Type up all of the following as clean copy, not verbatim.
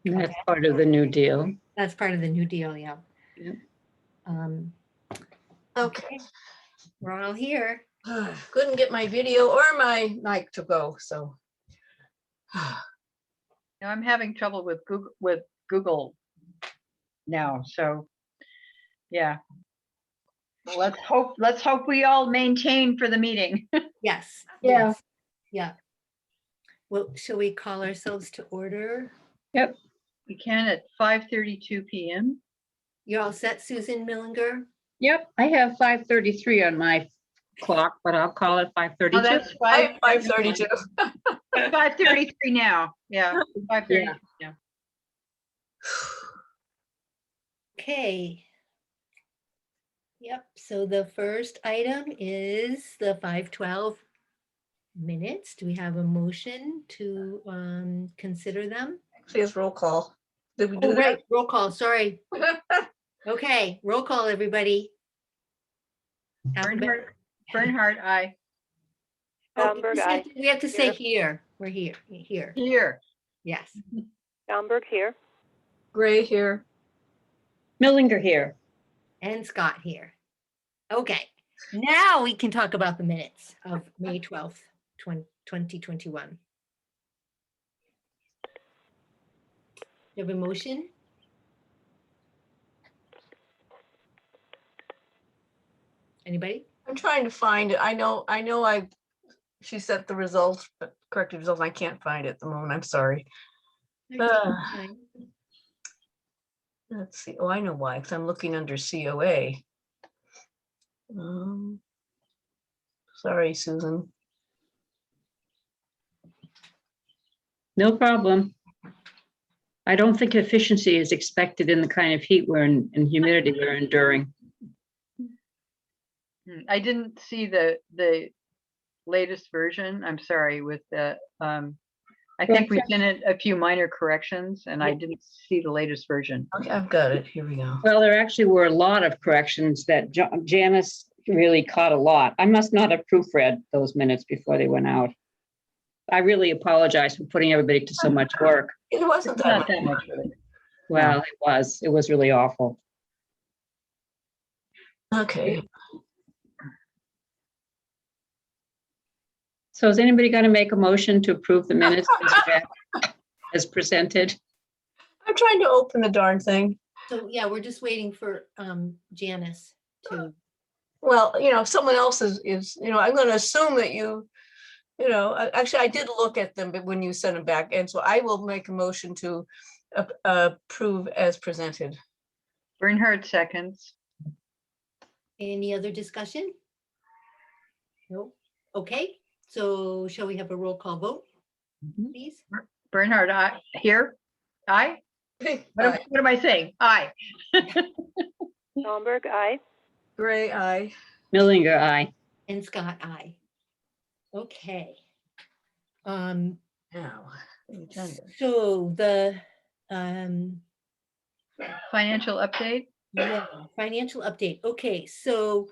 That's part of the New Deal. That's part of the New Deal, yeah. Yep. Okay. We're all here. Couldn't get my video or my mic to go, so. Now I'm having trouble with Google now, so yeah. Well, let's hope we all maintain for the meeting. Yes. Yeah. Yes. Yeah. Well, shall we call ourselves to order? Yep. We can at 5:32 p.m. You're all set, Susan Millinger? Yep. I have 5:33 on my clock, but I'll call it 5:32. Oh, that's I have 5:32. 5:33 now. Yeah, 5:32 now. Okay. Yep, so the first item is the 5:12 minutes. Do we have a motion to consider them? Actually, it's roll call. Did we do Oh, that? right, roll call, sorry. Okay, roll call, everybody. Alphabet- Bernhardt, aye. Oh, Schaumburg, aye. we have to say here. We're here. Here. Yes. Schaumburg here. Gray here. Millinger here. And Scott here. Okay, now we can talk about the minutes of May 12th, 2021. You have a motion? Anybody? I'm trying to find it. I know she sent the results, but corrected results. I can't find it at the moment. I'm sorry. Let's see. Oh, I know why, because I'm looking under COA. Sorry, Susan. No problem. I don't think efficiency is expected in the kind of heat and humidity we're enduring. I didn't see the latest version. I'm sorry with the I think we sent a few minor corrections and I didn't see the latest version. Okay, I've got it. Here we go. Well, there actually were a lot of corrections that Janice really caught a lot. I must not have proofread those minutes before they went out. I really apologize for putting everybody to so much work. It wasn't It's that not much. that much really. Well, it was really awful. Okay. So is anybody going to make a motion to approve the minutes as presented? I'm trying to open the darn thing. So yeah, we're just waiting for Janice to. Well, if someone else is, I'm going to assume that actually I did look at them, but when you sent them back, and so I will make a motion to approve as presented. Bernhardt seconds. Any other discussion? No. Okay, so shall we have a roll call vote, please? Bernhardt, aye. Here. Aye. What am I saying? Aye. Schaumburg, aye. Gray, aye. Millinger, aye. And Scott, aye. Okay. Now. So the Financial update. yeah, financial update. Okay, so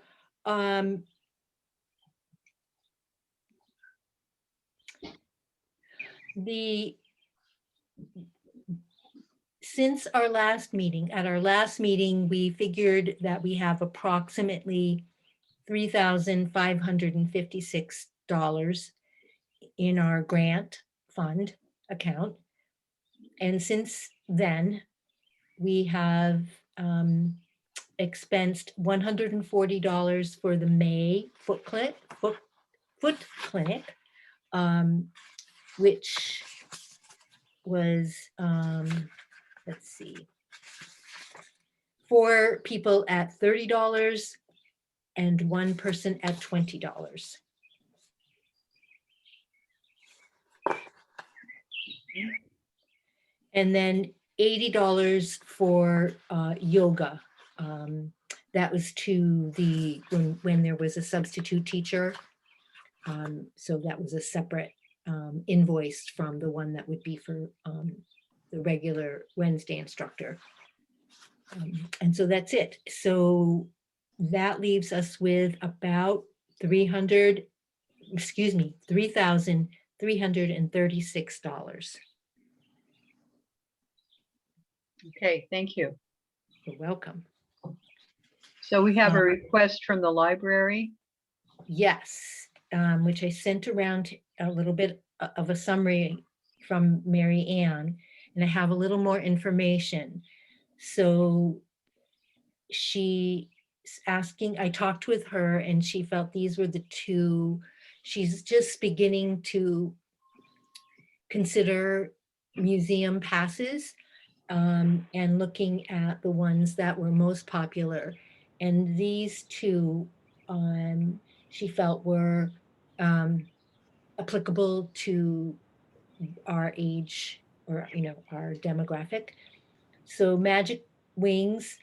since our last meeting, we figured that we have approximately $3,556 in our grant fund account. And since then, we have expensed $140 for the May foot clinic, which was, let's see, 4 people at $30 and 1 person at $20. And then $80 for yoga. That was to when there was a substitute teacher. So that was a separate invoice from the one that would be for the regular Wednesday instructor. And so that's it. So that leaves us with about $3,336. Okay, thank you. You're welcome. So we have a request from the library. Yes, which I sent around a little bit of a summary from Mary Ann, and I have a little more information. So she's asking, I talked with her and she felt these were the two, she's just beginning to consider museum passes and looking at the ones that were most popular. And these two she felt were applicable to our age or, our demographic. So Magic Wings,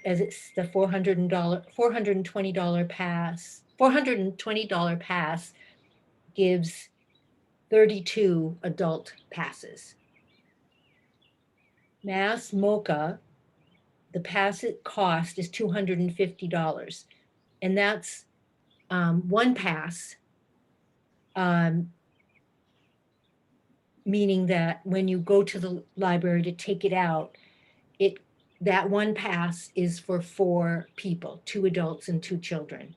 as it's the $420 pass, $420 pass gives 32 adult passes. Mass Mocha, the pass cost is $250. And that's one pass, meaning that when you go to the library to take it out, that one pass is for 4 people, 2 adults and 2 children.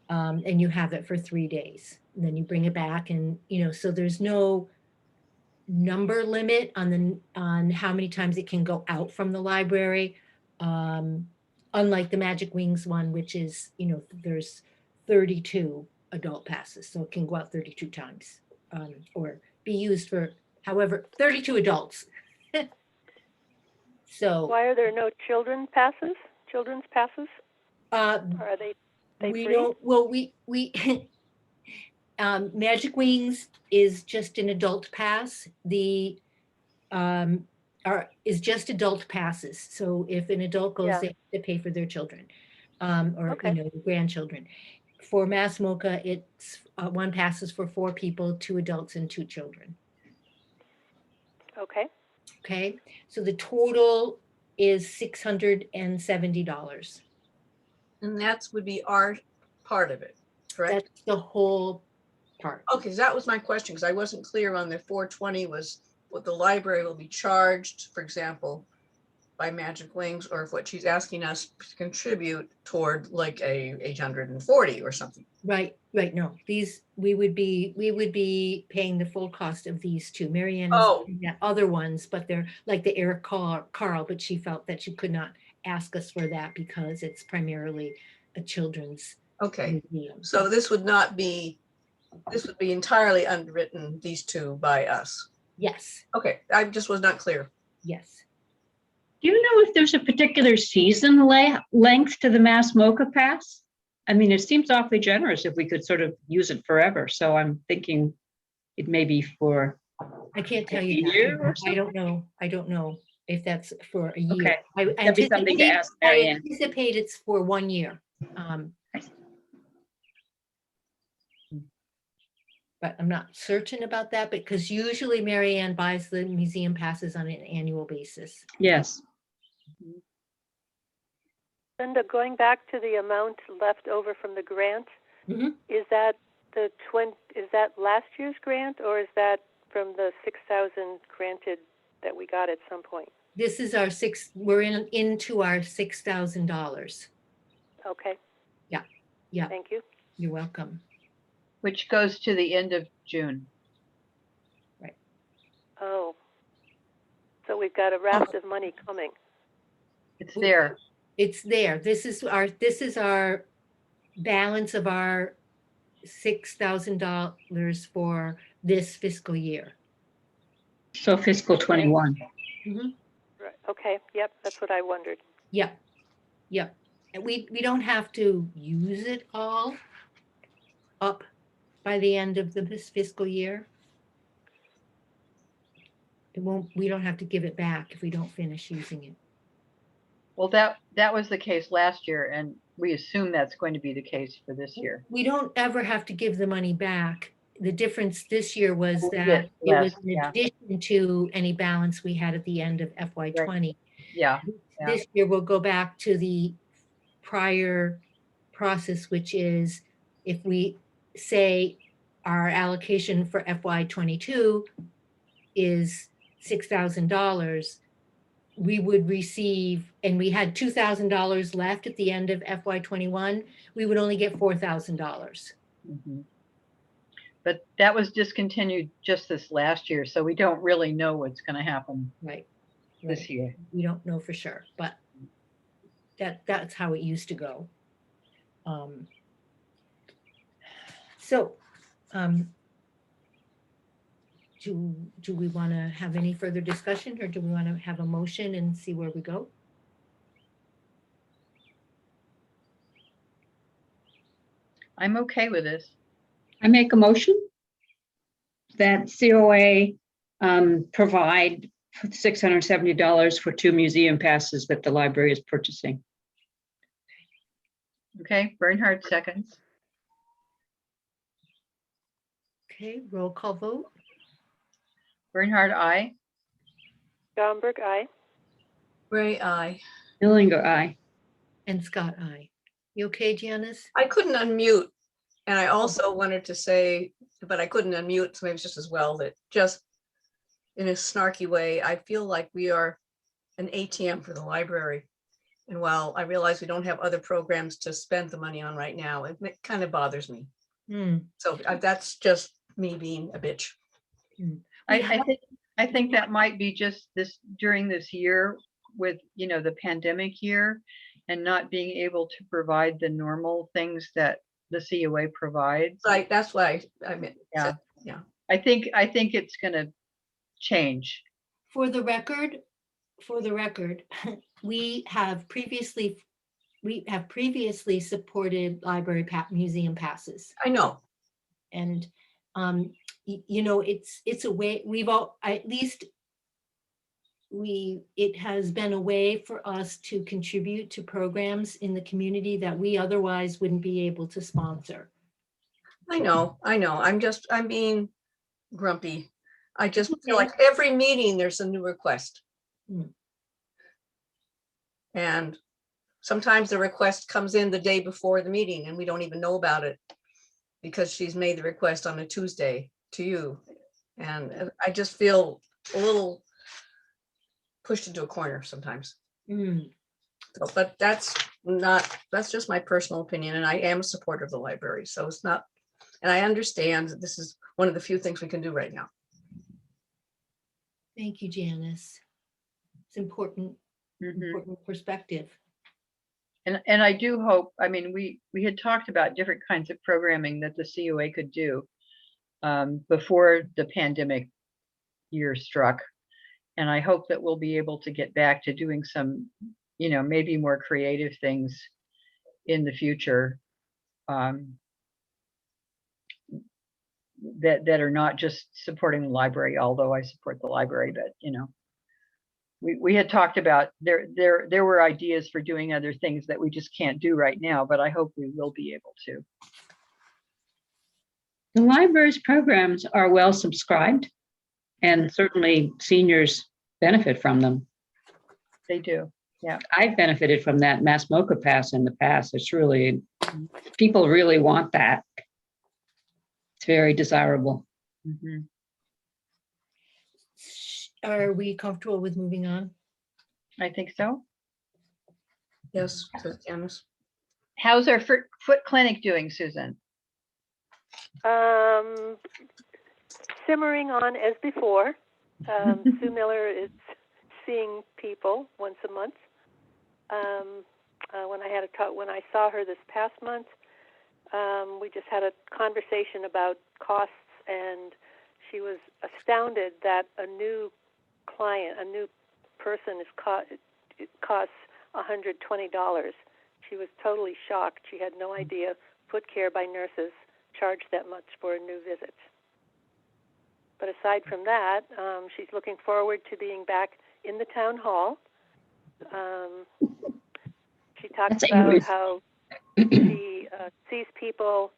And you have it for 3 days. And then you bring it back and, so there's no number limit on how many times it can go out from the library. Unlike the Magic Wings one, which is, there's 32 adult passes, so it can go out 32 times, or be used for however, 32 adults. So Why are there no children's passes? Or are they we free? don't, well, we Magic Wings is just an adult pass. The is just adult passes. So if an adult goes, Yeah. they have to pay for their children, or Okay. grandchildren. For Mass Mocha, it's one pass is for 4 people, 2 adults and 2 children. Okay. Okay, so the total is $670. And that's would be our part of it, correct? That's the whole part. Okay, so that was my question, because I wasn't clear on the 420 was what the library will be charged, for example, by Magic Wings, or if what she's asking us to contribute toward like a 840 or something. Right, no, these, we would be paying the full cost of these two. Mary Ann is Oh. looking at other ones, but they're like the Eric Carl, but she felt that she could not ask us for that because it's primarily a children's Okay, museum. so this would be entirely underwritten, these two, by us. Yes, Okay, I just was not clear. yes. Do you know if there's a particular season length to the Mass Mocha Pass? I mean, it seems awfully generous if we could sort of use it forever. So I'm thinking it may be for I can't tell a you year or that. I something. don't know if that's for a year. Okay, I that'd be something to ask Mary Ann. anticipate it's for 1 year. But I'm not certain about that because usually Mary Ann buys the museum passes on an annual basis. Yes. Linda, going back to the amount left over from the grant, Mhm. is that is that last year's grant, or is that from the 6,000 granted that we got at some point? This is our we're into our $6,000. Okay. Yeah, Thank you. you're welcome. Which goes to the end of June. Oh, so we've got a raft of money coming. It's there. It's there. This is our balance of our $6,000 for this fiscal year. So fiscal 21. Mhm. Right. Okay. Yep. That's what I wondered. Yep. And we don't have to use it all up by the end of this fiscal year. We don't have to give it back if we don't finish using it. Well, that was the case last year, and we assume that's going to be the case for this year. We don't ever have to give the money back. The difference this year was We that get it was less, in yeah. addition to any balance we had at the end of FY20. Yeah. This year we'll go back to the prior process, which is if we say our allocation for FY22 is $6,000, we would receive, and we had $2,000 left at the end of FY21, we would only get $4,000. Mhm. But that was discontinued just this last year, so we don't really know what's going to happen Right. this Right. year. We don't know for sure, but that's how it used to go. So, do we want to have any further discussion, or do we want to have a motion and see where we go? I'm okay with this. I make a motion that COA provide $670 for 2 museum passes that the library is purchasing. Okay, Bernhard seconds. Okay, roll call vote. Bernhard, aye. Schaumburg, aye. Ray, I. Dillinger, aye. And Scott, aye. You okay, Janice? I couldn't unmute. And I also wanted to say, but I couldn't unmute, so maybe it's just as well, that just in a snarky way, I feel like we are an ATM for the library. And while I realize we don't have other programs to spend the money on right now, it kind of bothers me. So that's just me being a bitch. I think that might be just this during this year with, you know, the pandemic year and not being able to provide the normal things that the COA provides. Like, that's why I meant. Yeah. Yeah. I think it's going to change. For the record, we have previously supported library museum passes. I know. And you know, it's a way it has been a way for us to contribute to programs in the community that we otherwise wouldn't be able to sponsor. I know. I'm being grumpy. I just feel like every meeting there's a new request. And sometimes the request comes in the day before the meeting and we don't even know about it because she's made the request on a Tuesday to you. And I just feel a little pushed into a corner sometimes. So, but that's just my personal opinion. And I am a supporter of the library. So it's not, and I understand that this is one of the few things we can do right now. Thank you, Janice. It's important perspective. And I do hope, I mean, we had talked about different kinds of programming that the COA could do before the pandemic year struck. And I hope that we'll be able to get back to doing some, you know, maybe more creative things in the future that are not just supporting the library, although I support the library, but, you know, we had talked about there were ideas for doing other things that we just can't do right now, but I hope we will be able to. The library's programs are well subscribed, and certainly seniors benefit from them. They do. Yeah. I've benefited from that Mass MoCA pass in the past. It's really, people really want that. It's very desirable. Are we comfortable with moving on? I think so. Yes, says Janice. How's our foot clinic doing, Susan? Simmering on as before. Sue Miller is seeing people once a month. When I saw her this past month, we just had a conversation about costs, and she was astounded that a new person costs $120. She was totally shocked. She had no idea foot care by nurses charged that much for a new visit. But aside from that, she's looking forward to being back in the town hall. She talks about how she sees people,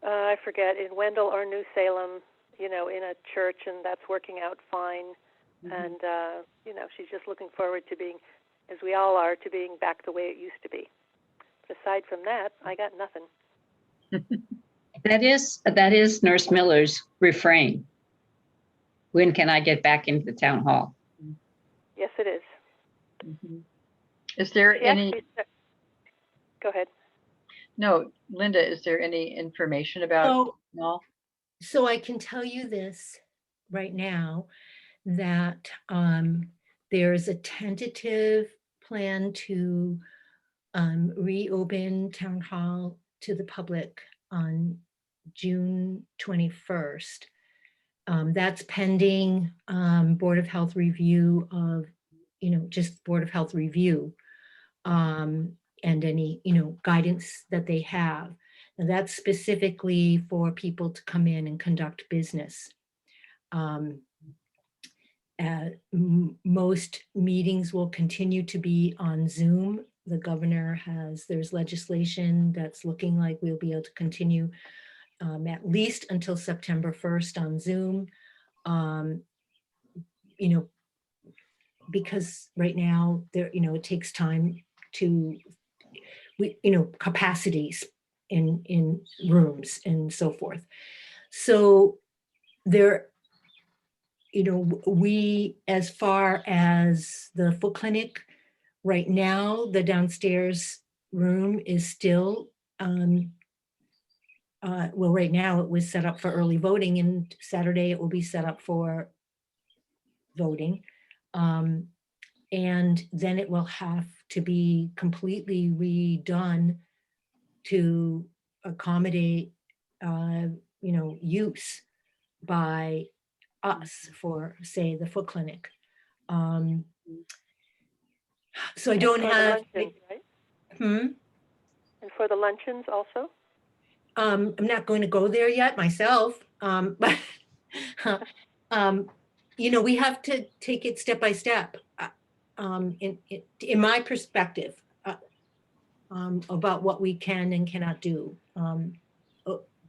I forget, in Wendell or New Salem, you know, in a church, and that's working out fine. And, you know, she's just looking forward to being, as we all are, to being back the way it used to be. But aside from that, I got nothing. That is Nurse Miller's refrain. When can I get back into the town hall? Yes, it is. Mhm. Is there She any, actually said- Go ahead. no, Linda, is there any information about So, no? so I can tell you this right now, that there's a tentative plan to reopen town hall to the public on June 21st. That's pending Board of Health review of, just Board of Health review, and any, guidance that they have. And that's specifically for people to come in and conduct business. Most meetings will continue to be on Zoom. The governor there's legislation that's looking like we'll be able to continue at least until September 1st on Zoom. You know, because right now there, it takes time to, capacities in rooms and so forth. So there, we, as far as the foot clinic, right now, the downstairs room is still, well, right now it was set up for early voting, and Saturday it will be set up for voting. And then it will have to be completely redone to accommodate, use by us for, say, the foot clinic. So I And don't for the have. luncheons, right? Hmm? And for the luncheons also? I'm not going to go there yet myself, but we have to take it step by step. In my perspective, about what we can and cannot do.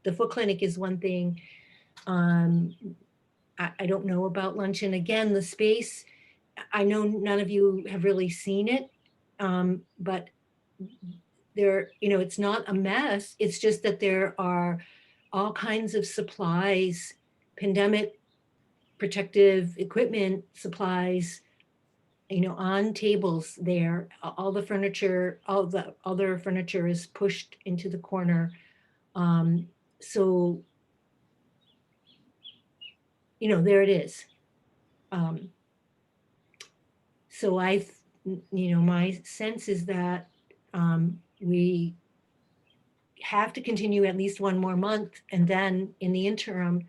The foot clinic is one thing. I don't know about luncheon. Again, the space, I know none of you have really seen it, but there, it's not a mess. It's just that there are all kinds of supplies, pandemic protective equipment supplies, on tables there. All the furniture, all the other furniture is pushed into the corner. So, there it is. So my sense is that we have to continue at least one more month, and then in the interim,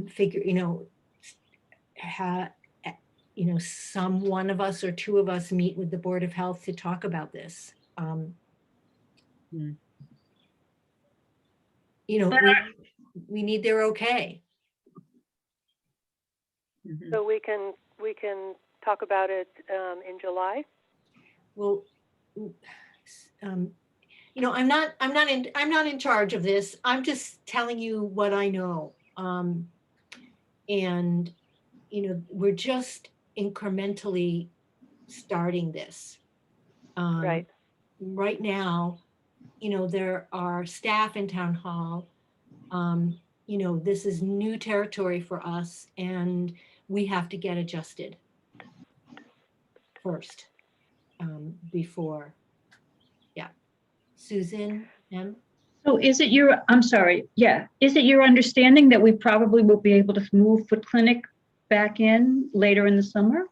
figure, some one of us or two of us meet with the Board of Health to talk about this. Hmm. We need their okay. Mhm. So we can talk about it in July. Well, I'm not in charge of this. I'm just telling you what I know. And we're just incrementally starting this. Right. Right now, there are staff in town hall. This is new territory for us, and we have to get adjusted first, before. Yeah. Susan, M? So is it your, I'm sorry, yeah, is it your understanding that we probably will be able to move Foot Clinic back in later in the summer?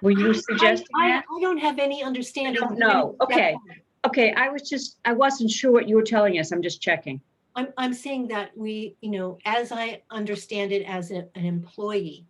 Were you suggesting that? I don't have any understanding. don't know. Okay. Okay, I wasn't sure what you were telling us. I'm just checking. I'm saying that we, as I understand it as an employee,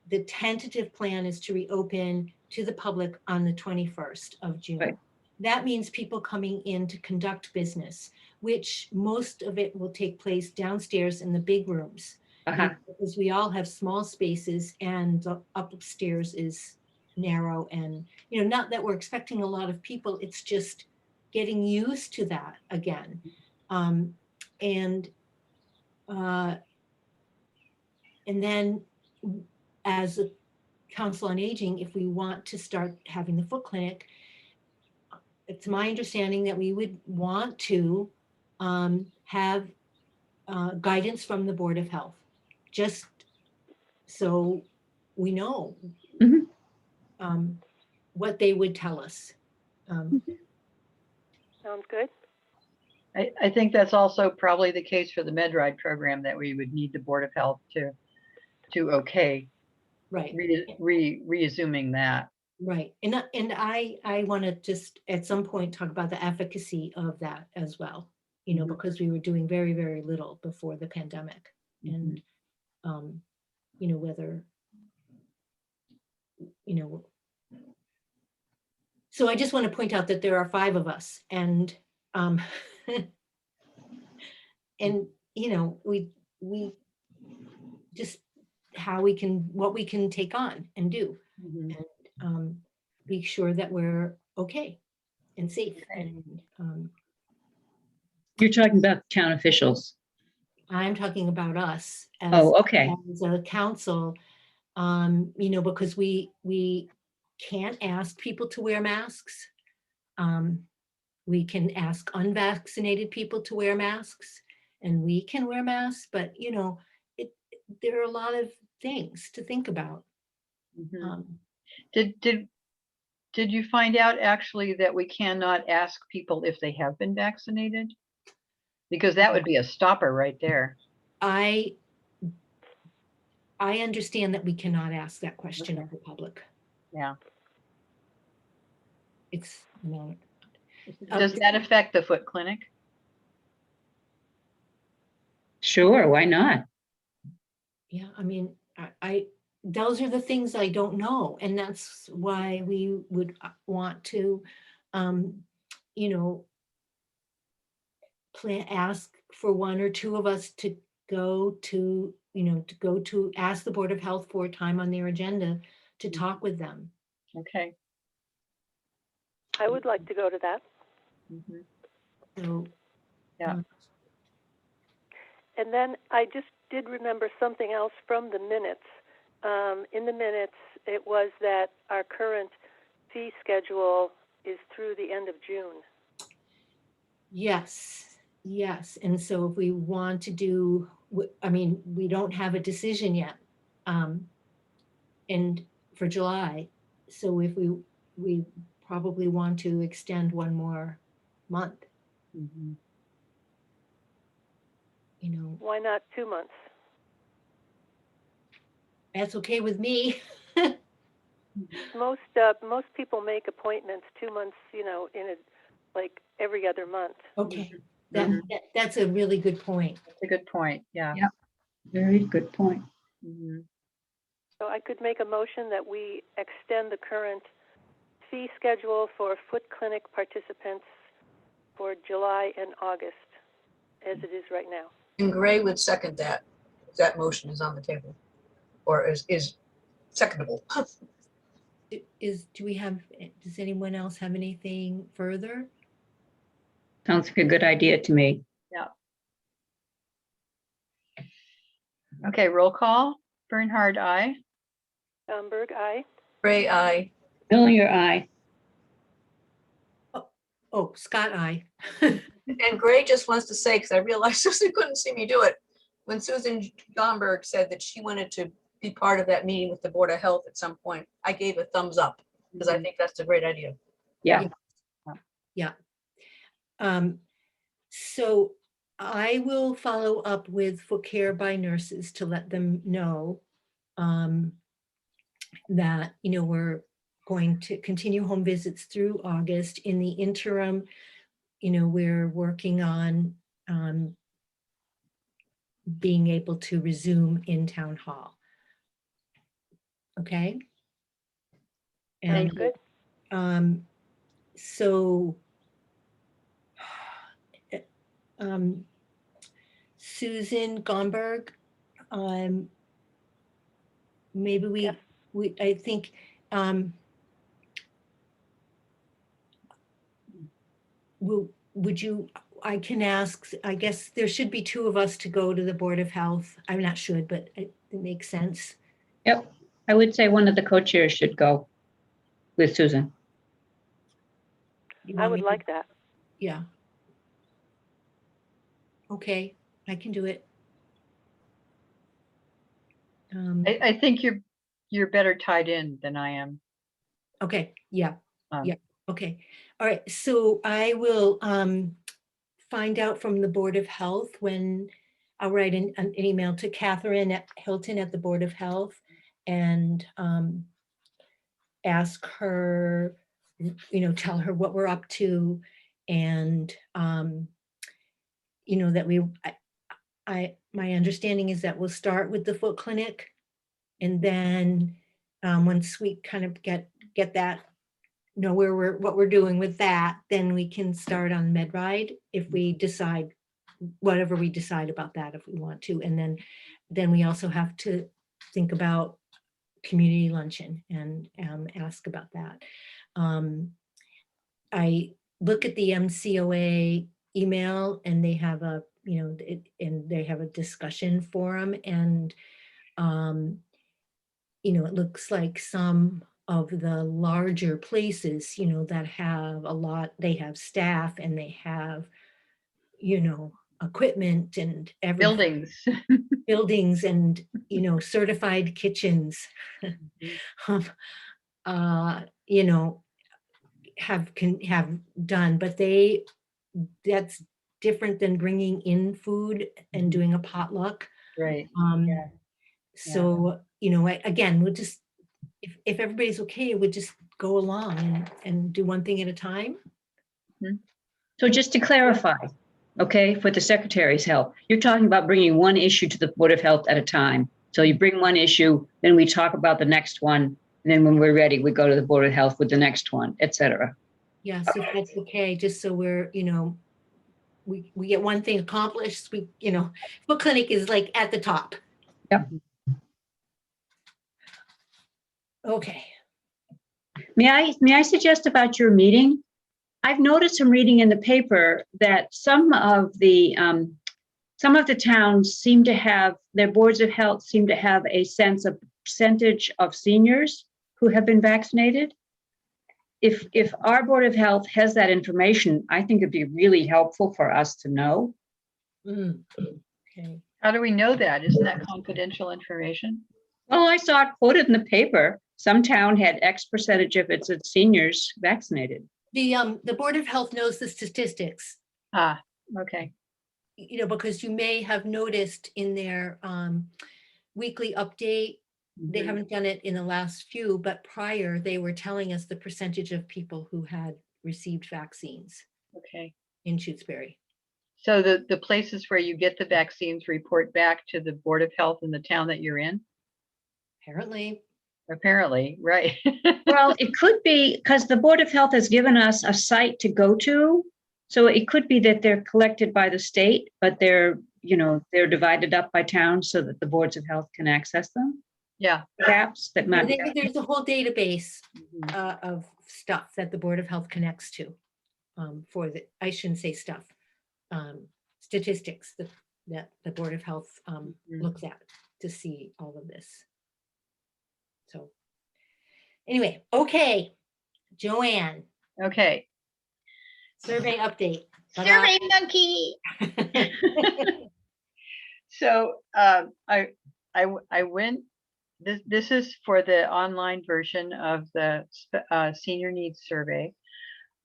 the tentative plan is to reopen to the public on the 21st of June. Right. That means people coming in to conduct business, which most of it will take place downstairs in the big rooms. Uh-huh. Because we all have small spaces, and the upstairs is narrow, and not that we're expecting a lot of people, it's just getting used to that again. And then as a Council on Aging, if we want to start having the foot clinic, it's my understanding that we would want to have guidance from the Board of Health, just so we know. Mhm. what they would tell us. Sounds good. I think that's also probably the case for the MedRide program, that we would need the Board of Health to okay, Right. resuming that. Right. And I want to just at some point talk about the efficacy of that as well, you know, Mhm. because we were doing very, very little before the pandemic. And, you know, whether, you know, so I just want to point out that there are 5 of us, and, and, you know, we just what we can take on and do, Mhm. and be sure that we're okay and safe. Okay. And You're talking about town officials. I'm talking about us Oh, okay. as a council, you know, because we can't ask people to wear masks. We can ask unvaccinated people to wear masks, and we can wear masks, but you know, there are a lot of things to think about. Mhm. Did you find out actually that we cannot ask people if they have been vaccinated? Because that would be a stopper right there. I understand that we cannot ask that question Okay. of the public. Yeah. It's no. Does that affect the foot clinic? Sure, why not? Yeah, I mean, those are the things I don't know, and that's why we would want to, you know, ask for 1 or 2 of us to go to, you know, ask the Board of Health for a time on their agenda to talk with them. Okay. I would like to go to that. Mhm. So, Yeah. And then I just did remember something else from the minutes. In the minutes, it was that our current fee schedule is through the end of June. yes, yes. And so if we want to do, I mean, we don't have a decision yet. And for July, so if we probably want to extend 1 more month, Mhm. you know, Why not 2 months? that's okay with me. Most people make appointments 2 months, you know, like every other month. Okay, Mhm. that's a really good point. That's a good point. Yeah. Yeah. Very good point. Mhm. So I could make a motion that we extend the current fee schedule for foot clinic participants for July and August as it is right now. And Gray would second that, if that motion is on the table, or is secondable. Does anyone else have anything further? Sounds like a good idea to me. Yeah. Okay, roll call. Bernhard, aye. Berg, aye. Gray, aye. Miller, aye. Oh, Scott, I. And Gray just wants to say, because I realized Susan couldn't see me do it, when Susan Gomberg said that she wanted to be part of that meeting with the Board of Health at some point, I gave a thumbs up, because I think that's a great idea. Yeah. Yeah. So I will follow up with Foot Care by Nurses to let them know that, you know, we're going to continue home visits through August. In the interim, you know, we're working on being able to resume in town hall. Okay. Sounds And good. so Susan Gomberg, maybe Yes. I think would you, I can ask, I guess there should be 2 of us to go to the Board of Health. I'm not should, but it makes sense. Yep. I would say one of the co-chairs should go with Susan. You I want would me to- like that. Yeah. Okay, I can do it. I think you're better tied in than I am. Okay, yeah, Um, yeah, okay. All right, so I will find out from the Board of Health when I'll write an email to Catherine at Hilton at the Board of Health and ask her, tell her what we're up to and, that my understanding is that we'll start with the foot clinic. And then once we kind of get that, what we're doing with that, then we can start on med ride if we decide, whatever we decide about that, if we want to. And then we also have to think about community luncheon and ask about that. I look at the MCOA email and they have and they have a discussion forum and it looks like some of the larger places, that have a lot, they have staff and they have, equipment and everything, buildings and, certified kitchens, have done, but that's different than bringing in food and doing a potluck. Right. Yeah. So, again, we'll just, if everybody's okay, we'll just go along and do one thing at a time. So just to clarify, okay, for the secretary's help, you're talking about bringing one issue to the Board of Health at a time. So you bring one issue, then we talk about the next one. And then when we're ready, we go to the Board of Health with the next one, et cetera. Yes, if that's okay, just so we're, we get one thing accomplished, foot clinic is like at the top. Yep. Okay. May I suggest about your meeting? I've noticed from reading in the paper that some of the towns seem to have, their boards of health seem to have a sense of percentage of seniors who have been vaccinated. If our Board of Health has that information, I think it'd be really helpful for us to know. Okay. How do we know that? Isn't that confidential information? Well, I saw it quoted in the paper. Some town had X percentage of its seniors vaccinated. The Board of Health knows the statistics, Okay. because you may have noticed in their weekly update, they haven't done it in the last few, but prior they were telling us the percentage of people who had received vaccines Okay. in Shutesbury. So the places where you get the vaccines report back to the Board of Health in the town that you're in? Apparently, right. Well, it could be because the Board of Health has given us a site to go to. So it could be that they're collected by the state, but they're divided up by towns so that the boards of health can access them. Yeah. Perhaps that might be. There's a whole database of stuff that the Board of Health connects to I shouldn't say stuff, statistics that the Board of Health looks at to see all of this. So anyway, okay, Joanne. Okay. Survey update. Survey monkey. So I went, this is for the online version of the senior needs survey.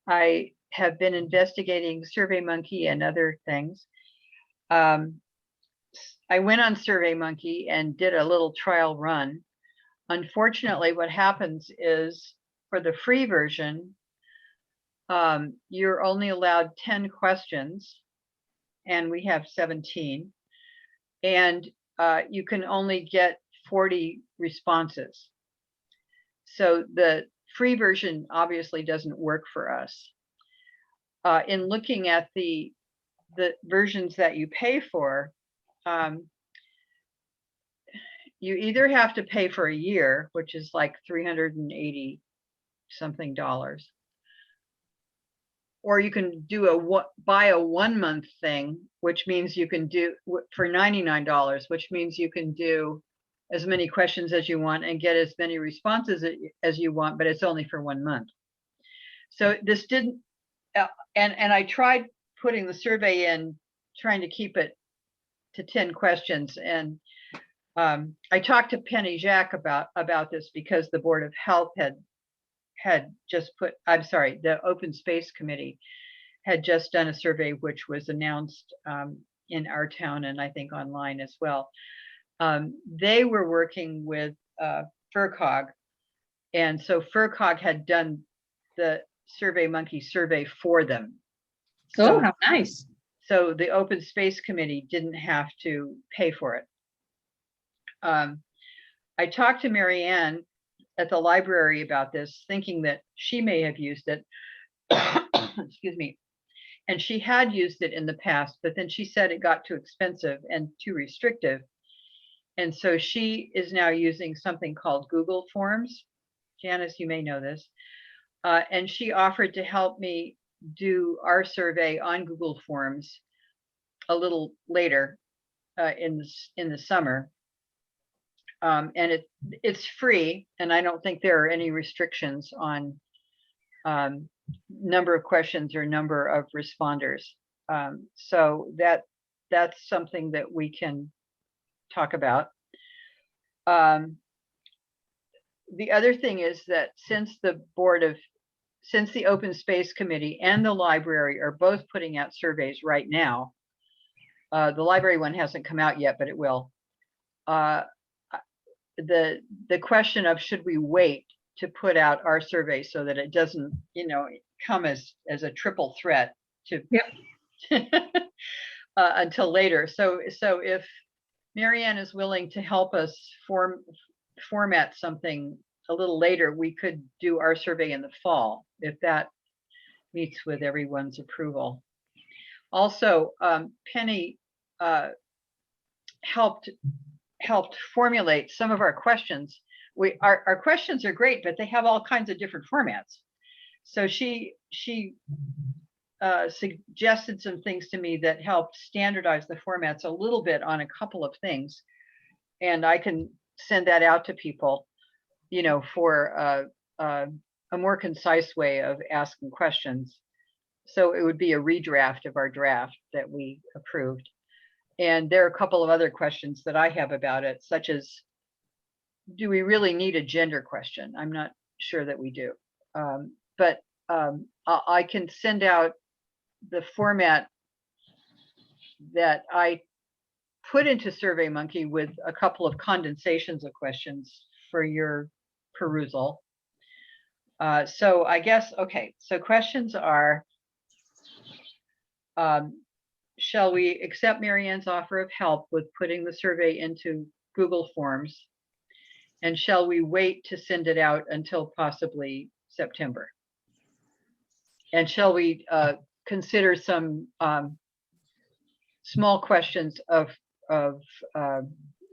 I have been investigating SurveyMonkey and other things. I went on SurveyMonkey and did a little trial run. Unfortunately, what happens is for the free version, you're only allowed 10 questions, and we have 17, and you can only get 40 responses. So the free version obviously doesn't work for us. In looking at the versions that you pay for, you either have to pay for a year, which is like $380 something, or you can do buy a 1 month thing, which means you can do for $99, which means you can do as many questions as you want and get as many responses as you want, but it's only for 1 month. So this didn't, and I tried putting the survey in, trying to keep it to 10 questions. And I talked to Penny Jack about this because the Board of Health had just put, I'm sorry, the Open Space Committee had just done a survey which was announced in our town and I think online as well. They were working with FERCog, and so FERCog had done the SurveyMonkey survey for them. Oh, how nice. So the Open Space Committee didn't have to pay for it. I talked to Mary Ann at the library about this, thinking that she may have used it. Excuse me. And she had used it in the past, but then she said it got too expensive and too restrictive. And so she is now using something called Google Forms. Janice, you may know this. And she offered to help me do our survey on Google Forms a little later in the summer. And it's free, and I don't think there are any restrictions on number of questions or number of responders. So that's something that we can talk about. The other thing is that since the Open Space Committee and the library are both putting out surveys right now, the library one hasn't come out yet, but it will. The question of should we wait to put out our survey so that it doesn't, come as a triple threat to until later. So if Mary Ann is willing to help us format something a little later, we could do our survey in the fall if that meets with everyone's approval. Also, Penny helped formulate some of our questions. Our questions are great, but they have all kinds of different formats. So she suggested some things to me that helped standardize the formats a little bit on a couple of things. And I can send that out to people, for a more concise way of asking questions. So it would be a redraft of our draft that we approved. And there are a couple of other questions that I have about it, such as, do we really need a gender question? I'm not sure that we do. But I can send out the format that I put into SurveyMonkey with a couple of condensations of questions for your perusal. So I guess, okay, so questions are, shall we accept Mary Ann's offer of help with putting the survey into Google Forms? And shall we wait to send it out until possibly September? And shall we consider some small questions of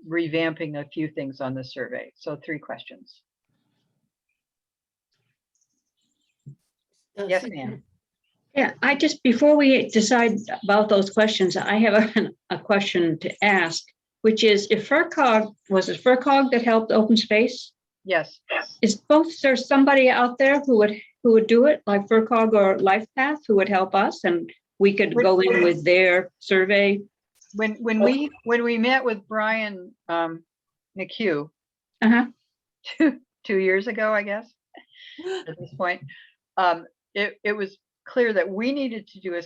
revamping a few things on the survey? So 3 questions. Yes, ma'am. Yeah, before we decide about those questions, I have a question to ask, which is was it FERCog that helped Open Space? Yes. Is there somebody out there who would do it, like FERCog or LifePath, who would help us, and we could go in with their survey? When we met with Brian McHugh 2 years ago, I guess, at this point, it was clear that we needed to do a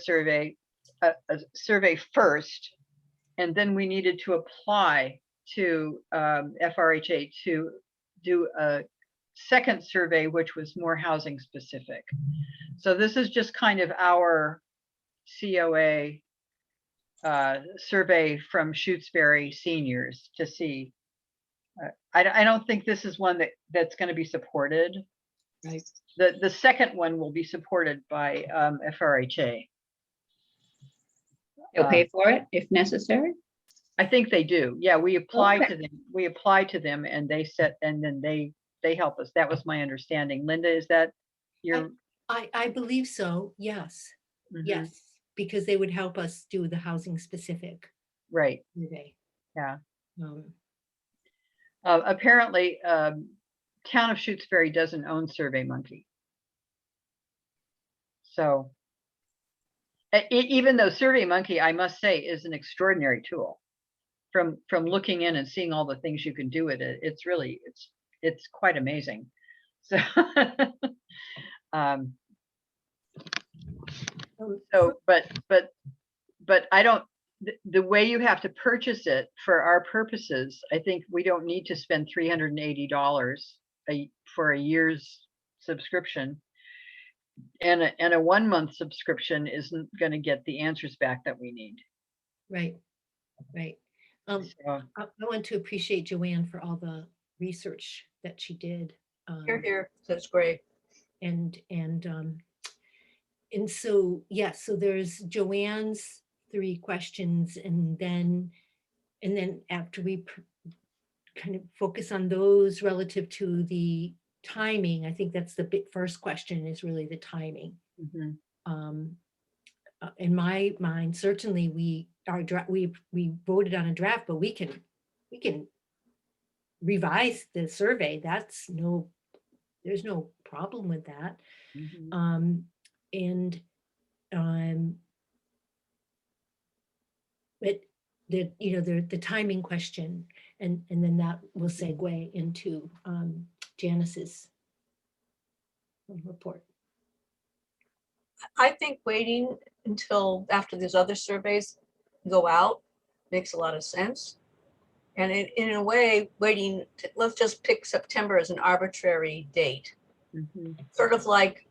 survey first, and then we needed to apply to FRHA to do a second survey, which was more housing specific. So this is just kind of our COA survey from Shutesbury seniors to see. I don't think this is one that's going to be supported. Right. The second one will be supported by FRHA. They'll pay for it if necessary. I think they do. Yeah, we apply Okay. to them. We apply to them, and then they help us. That was my understanding. Linda, is that your? I believe so. Yes. Mhm. Yes, because they would help us do the housing specific Right. survey. Yeah. Um, Apparently, Town of Shutesbury doesn't own SurveyMonkey. So even though SurveyMonkey, I must say, is an extraordinary tool. From looking in and seeing all the things you can do with it, it's quite amazing. So Um, Um, so, but I don't, the way you have to purchase it for our purposes, I think we don't need to spend $380 for a year's subscription. And a 1 month subscription isn't going to get the answers back that we need. Right, right. So, I want to appreciate Joanne for all the research that she did. Here, that's great. And so, yeah, so there's Joanne's 3 questions, and then after we kind of focus on those relative to the timing, I think that's the first question, is really the timing. mhm. In my mind, certainly we voted on a draft, but we can revise the survey. There's no problem with that. Mhm. And but the timing question, and then that will segue into Janice's report. I think waiting until after these other surveys go out makes a lot of sense. And in a way, waiting, let's just pick September as an arbitrary date. Mhm. Sort of like,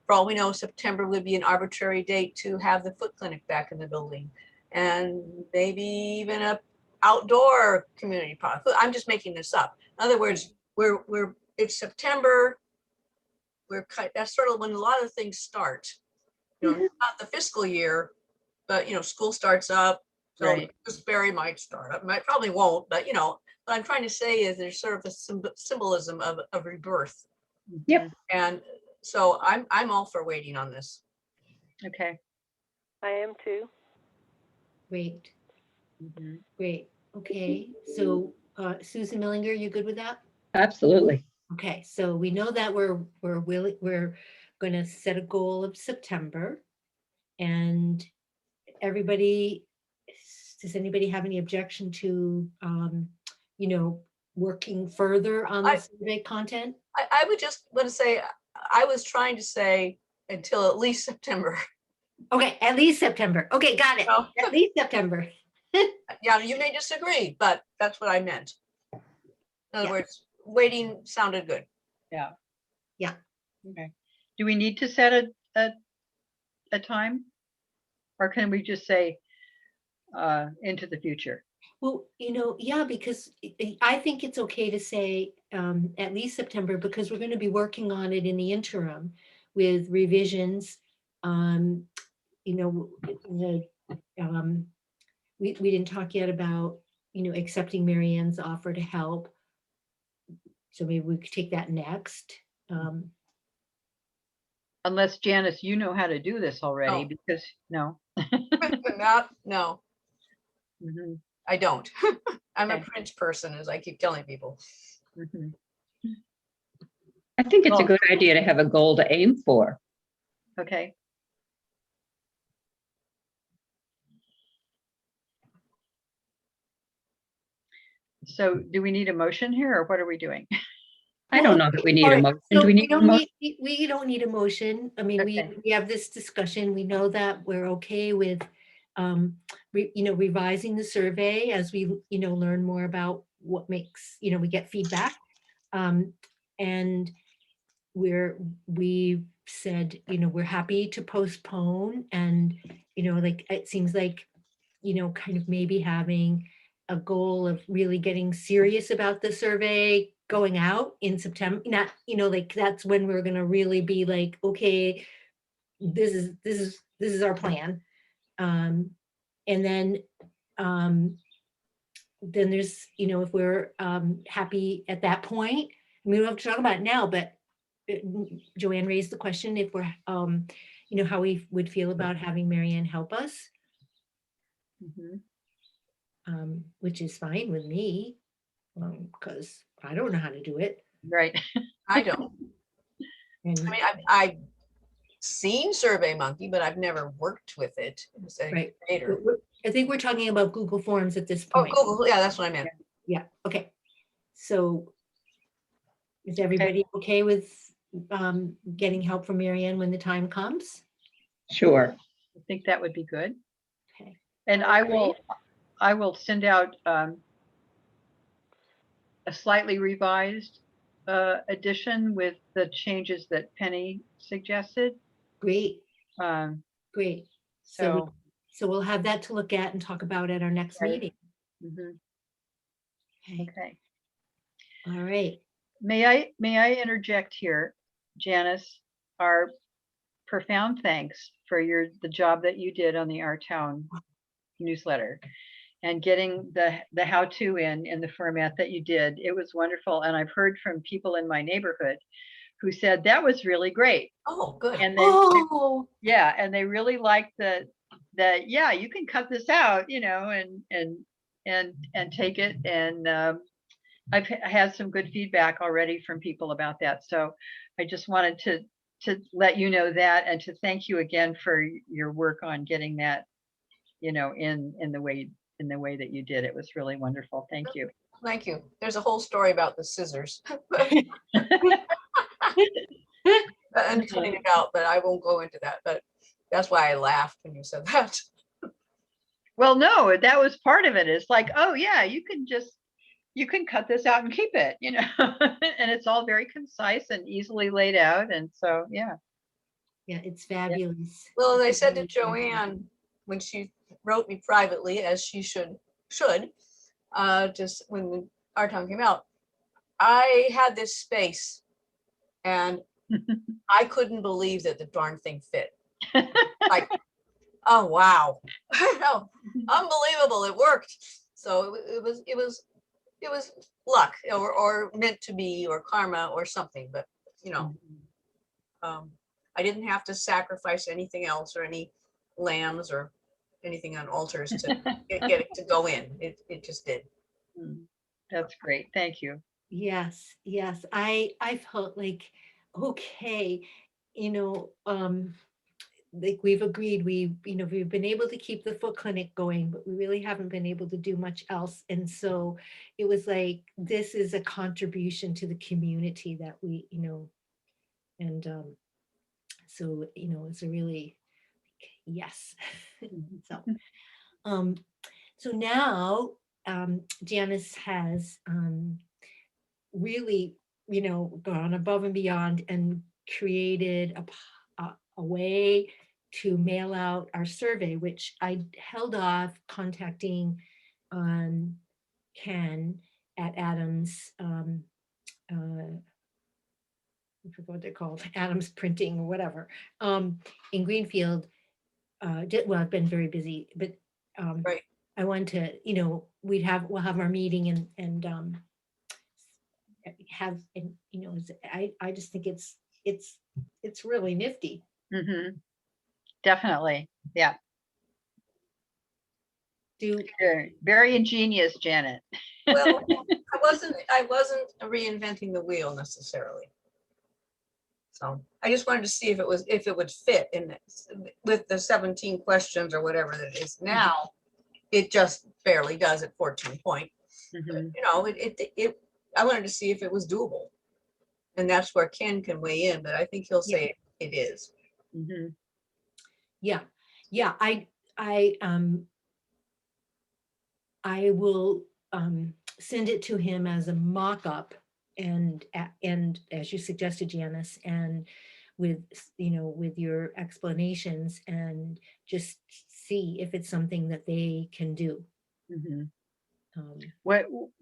for all we know, September would be an arbitrary date to have the foot clinic back in the building. And maybe even a outdoor community park. I'm just making this up. In other words, it's September. That's sort of when a lot of things start. Not the fiscal year, but school starts up. So Right. Shutesbury might start up. Might probably won't, but what I'm trying to say is there's sort of a symbolism of rebirth. Yep. And so I'm all for waiting on this. Okay. I am too. Great, Mhm. great. Okay, so Susan Millinger, you good with that? Absolutely. Okay, so we know that we're going to set a goal of September, and does anybody have any objection to working further on the survey content? I would just want to say, I was trying to say until at least September. Okay, at least September. Okay, got it. Well, At least September. yeah, you may disagree, but that's what I meant. In other words, waiting sounded good. Yeah. Yeah. Okay. Do we need to set a time? Or can we just say into the future? Well, yeah, because I think it's okay to say at least September, because we're going to be working on it in the interim with revisions. We didn't talk yet about, accepting Mary Ann's offer to help. So maybe we could take that next. Unless Janice, you know how to do this already, No. because no. No, Mhm. I don't. I'm a Okay. print person, as I keep telling people. Mhm. I think it's a Oh. good idea to have a goal to aim for. Okay. So do we need a motion here, or what are we doing? I don't know that we need All a right, motion. so Do we need a motion? we don't need a motion. I mean, Okay. we have this discussion. We know that we're okay with, revising the survey as we, learn more about what makes, we get feedback. And we've said, we're happy to postpone, and, like, it seems like, kind of maybe having a goal of really getting serious about the survey going out in September, not, like, that's when we're going to really be like, okay, this is our plan. And then there's, if we're happy at that point, I mean, we don't have to talk about it now, but Joanne raised the question if we're, how we would feel about having Mary Ann help us, Mhm. which is fine with me, because I don't know how to do it. Right. I don't. And I mean, I've seen SurveyMonkey, but I've never worked with it as a right. creator. I think we're talking about Google Forms at this Oh, point. Google, yeah, that's what I meant. Yeah, okay. So is everybody okay with getting help from Marianne when the time comes? Sure. I think that would be good. Okay. And I will send out a slightly revised edition with the changes that Penny suggested. Great, Um, great. so, So we'll have that to look at and talk about at our next Right. meeting. mhm, Okay, okay. all right. May I interject here, Janice, our profound thanks for the job that you did on the Our Town newsletter and getting the how-to in the format that you did. It was wonderful. And I've heard from people in my neighborhood who said that was really great. Oh, good. And Oh, yeah, and they really liked that yeah, you can cut this out, and take it. And I've had some good feedback already from people about that. So I just wanted to let you know that and to thank you again for your work on getting that, in the way that you did. It was really wonderful. Thank you. Thank you. There's a whole story about the scissors and cutting it out, but I won't go into that. But that's why I laughed when you said that. Well, no, that was part of it. It's like, oh yeah, you can cut this out and keep it, and it's all very concise and easily laid out. And so, yeah. yeah, it's fabulous. Well, and I It's said to really fabulous. Joanne when she wrote me privately, as she should, just when our time came out, I had this space and I couldn't believe that the darn thing fit. Like, oh wow, unbelievable! It worked. So it was luck or meant to be or karma or something. But I didn't have to sacrifice anything else or any lambs or anything on altars to get it to go in. It just did. That's great. Thank you. Yes, yes. I felt like, okay, you know, like we've agreed, we've been able to keep the foot clinic going, but we really haven't been able to do much else. And so it was like, this is a contribution to the community that we, and so, it's a really, yes. So, um, so now, Janice has, really, gone above and beyond and created a way to mail out our survey, which I held off contacting Ken at Adams, I forgot what they're called, Adams Printing or whatever, in Greenfield. Well, I've been very busy, but Right. I wanted to, we'll have our meeting and have, and I just think it's really nifty. Mm-hmm. Definitely. Yeah. Very, very ingenious, Janet. Well, I wasn't reinventing the wheel necessarily. So I just wanted to see if it would fit in this, with the 17 questions or whatever that it is now. It just barely does at 14 point. Mhm. I wanted to see if it was doable, and that's where Ken can weigh in. But I think he'll say it is. Mhm. Yeah, I will send it to him as a mock-up and as you suggested, Janice, and with with your explanations, and just see if it's something that they can do. Mhm. Um,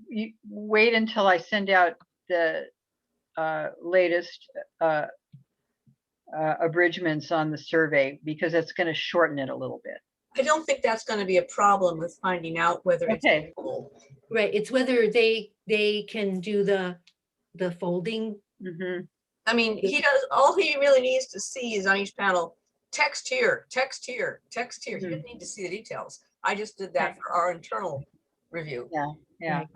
You wait until I send out the latest abridgments on the survey, because it's going to shorten it a little bit. I don't think that's going to be a problem with finding out whether it's Okay. doable. right, it's whether they can do the folding. Mhm. I mean, all he really needs to see is on each panel, text here, text here, text here. He didn't need to see the details. I just did that Right. for our internal review. Yeah.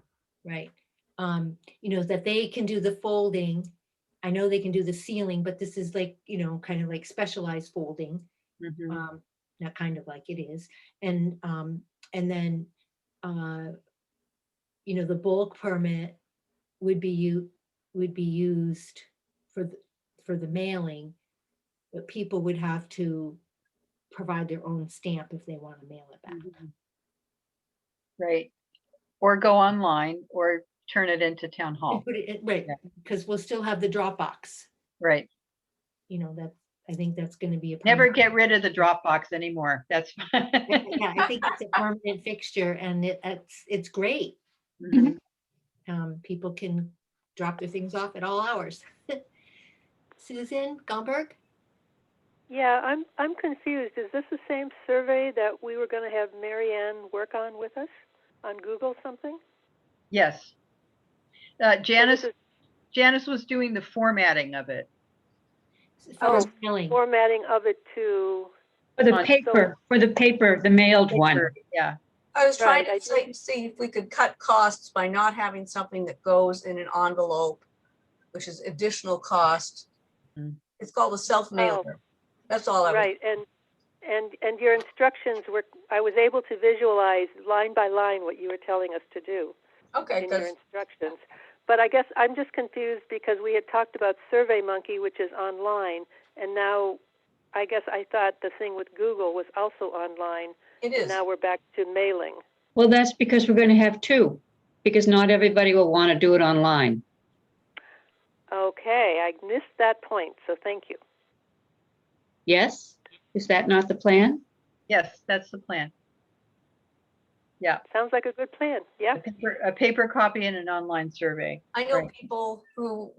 Right. That they can do the folding. I know they can do the sealing, but this is like, kind of like specialized folding. Mhm. Not kind of like, it is. And then, the bulk permit would be used for for the mailing, but people would have to provide their own stamp if they want to mail it back. Mhm. Right. Or go online or turn it into town And hall. put it, right, Yeah. because we'll still have the Dropbox. Right. You know, I think that's going to be a Never permanent- get rid of the Dropbox anymore. That's fine. Yeah, I think it's a permanent fixture, and it's great. Mhm. People can drop their things off at all hours. Susan Gomberg? Yeah, I'm confused. Is this the same survey that we were going to have Mary Ann work on with us on Google something? Yes. So Janice this is Janice was doing the formatting of it. For Oh, mailing. formatting of it to, For the On- paper, the mailed one. Yeah. I was trying Right, to see if we could cut costs by not having something that goes in an envelope, which is additional cost. Mm. It's called a self-mailer. That's all I was. right, and your instructions were, I was able to visualize line by line what you were telling us to do Okay, in your because instructions. But I guess I'm just confused because we had talked about SurveyMonkey, which is online, and now I guess I thought the thing with Google was also online, it and is. now we're back to mailing. Well, that's because we're going to have two, because not everybody will want to do it online. Okay, I missed that point, so thank you. Yes? Is that not the plan? Yes, that's the plan. Yeah. Sounds like a good plan. Yep. A paper copy and an online survey. I know Right. people who,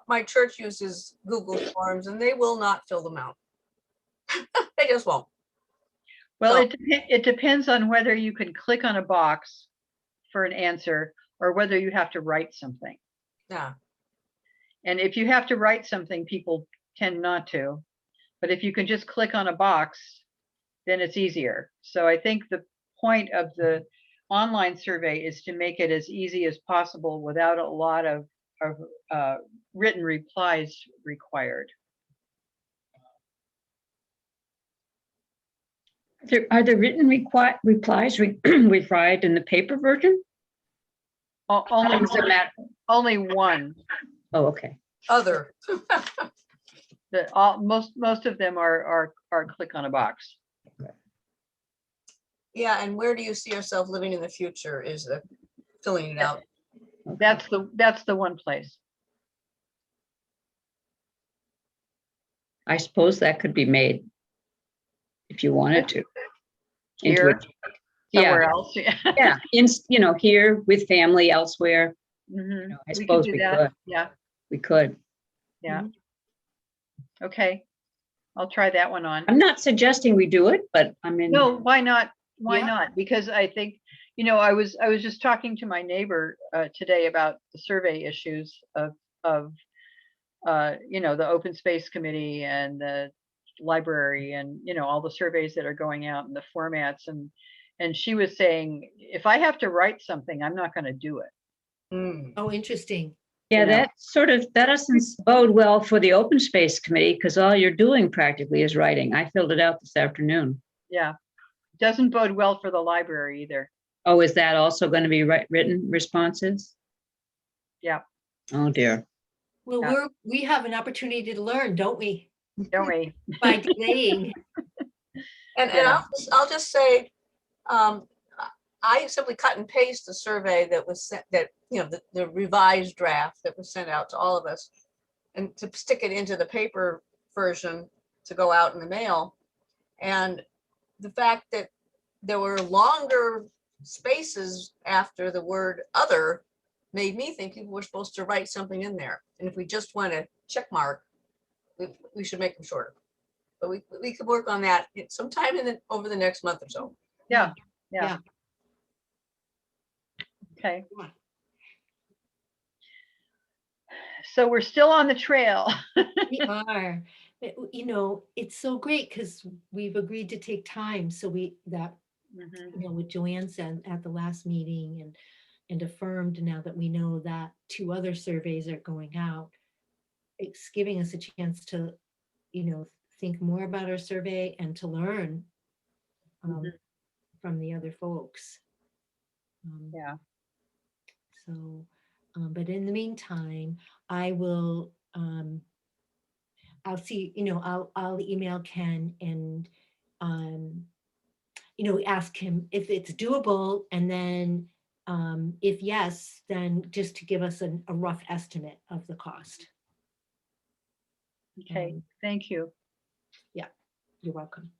my church uses Google Forms and they will not fill them out. They just won't. Well, So- it depends on whether you can click on a box for an answer or whether you have to write something. Yeah, And if you have to write something, people tend not to. But if you can just click on a box, then it's easier. So I think the point of the online survey is to make it as easy as possible without a lot of written replies required. Are the written replies required in the paper version? Only Does it matter? only one. Oh, okay. other. Most of them are click on a box. Yeah, and where do you see yourself living in the future is the filling it out. That's the one place. I suppose that could be made if you wanted to. Into Here, it. somewhere Yeah, else. yeah, here with family elsewhere. Mhm. I We could suppose do we that. could. Yeah, We could. yeah. Okay, I'll try that one on. I'm not suggesting we do it, but I mean, No, why not? Why Yeah. not? Because I think, I was just talking to my neighbor today about the survey issues of the open space committee and the library and all the surveys that are going out and the formats, and she was saying, if I have to write something, I'm not going to do it. Mm. Oh, interesting. yeah, know. that doesn't bode well for the open space committee because all you're doing practically is writing. I filled it out this afternoon. Yeah, doesn't bode well for the library either. Oh, is that also going to be written responses? Yeah. Oh, dear. Well, Yeah. we have an opportunity to learn, don't we? Don't we? By delaying. And Yeah. I'll just say, I simply cut and paste the survey that was sent, that, the revised draft that was sent out to all of us, and to stick it into the paper version to go out in the mail. And the fact that there were longer spaces after the word other made me think people were supposed to write something in there. And if we just want a check mark, we should make them shorter. But we could work on that sometime over the next month or so. Yeah. Yeah. Okay. Yeah. So we're still on the trail. We are. It's so great because we've agreed to take time. So Mhm. what Joanne said at the last meeting and affirmed now that we know that 2 other surveys are going out, it's giving us a chance to, think more about our survey and to learn Mhm. from the other folks. Yeah. So, but in the meantime, I will I'll see, I'll email Ken and, ask him if it's doable, and then, if yes, then just to give us a rough estimate of the cost. Okay, thank you. You're welcome.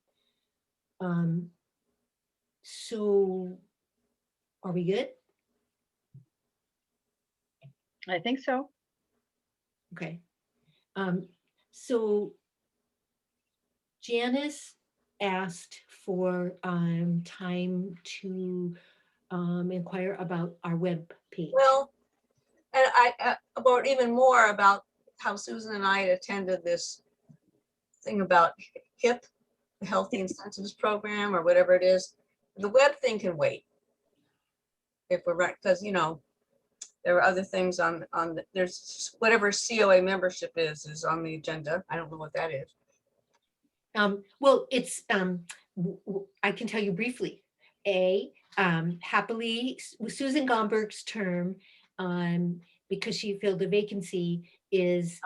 So are we good? I think so. Okay. So Janice asked for time to inquire about our web page. Well, and about even more about how Susan and I attended this thing about HIP, the Healthy Incentives Program, or whatever it is. The web thing can wait. If we're right, because there are other things there's whatever COA membership is on the agenda. I don't know what that is. Well, it's I can tell you briefly. Happily, Susan Gomberg's term, because she filled a vacancy, is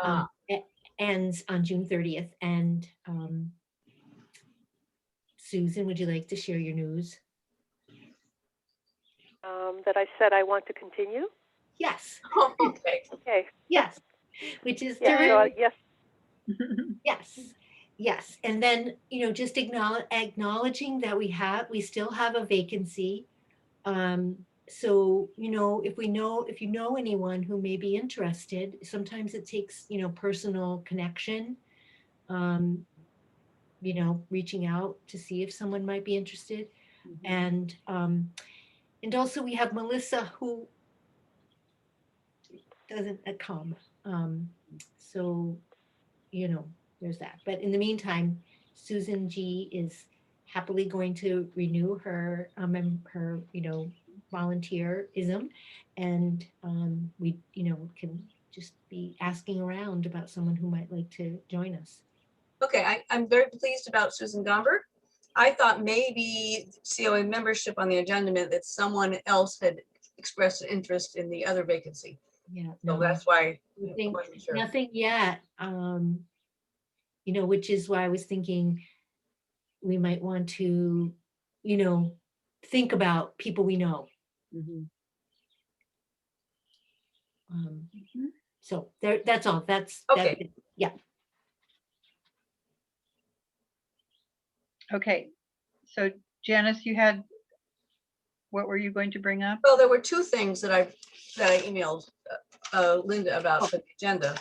ends on June 30th. And Susan, would you like to share your news? That I said I want to continue. Yes. Okay. Okay. Yes. Which is Yeah. terrific. Yes. Yes. Yes. And then, just acknowledging that we still have a vacancy. So, if you know anyone who may be interested, sometimes it takes, personal connection, reaching out to see if someone might be interested. And also we have Melissa, who doesn't come. So, there's that. But in the meantime, Susan G is happily going to renew her volunteerism, and we can just be asking around about someone who might like to join us. Okay, I'm very pleased about Susan Gomberg. I thought maybe COA membership on the agenda meant that someone else had expressed an interest in the other vacancy. Yeah, So that's why I think wasn't sure. nothing yet. Which is why I was thinking we might want to, think about people we know. So that's all. That's Okay. Yeah. Okay, so Janice, what were you going to bring up? Well, there were two things that I emailed Linda about for the agenda.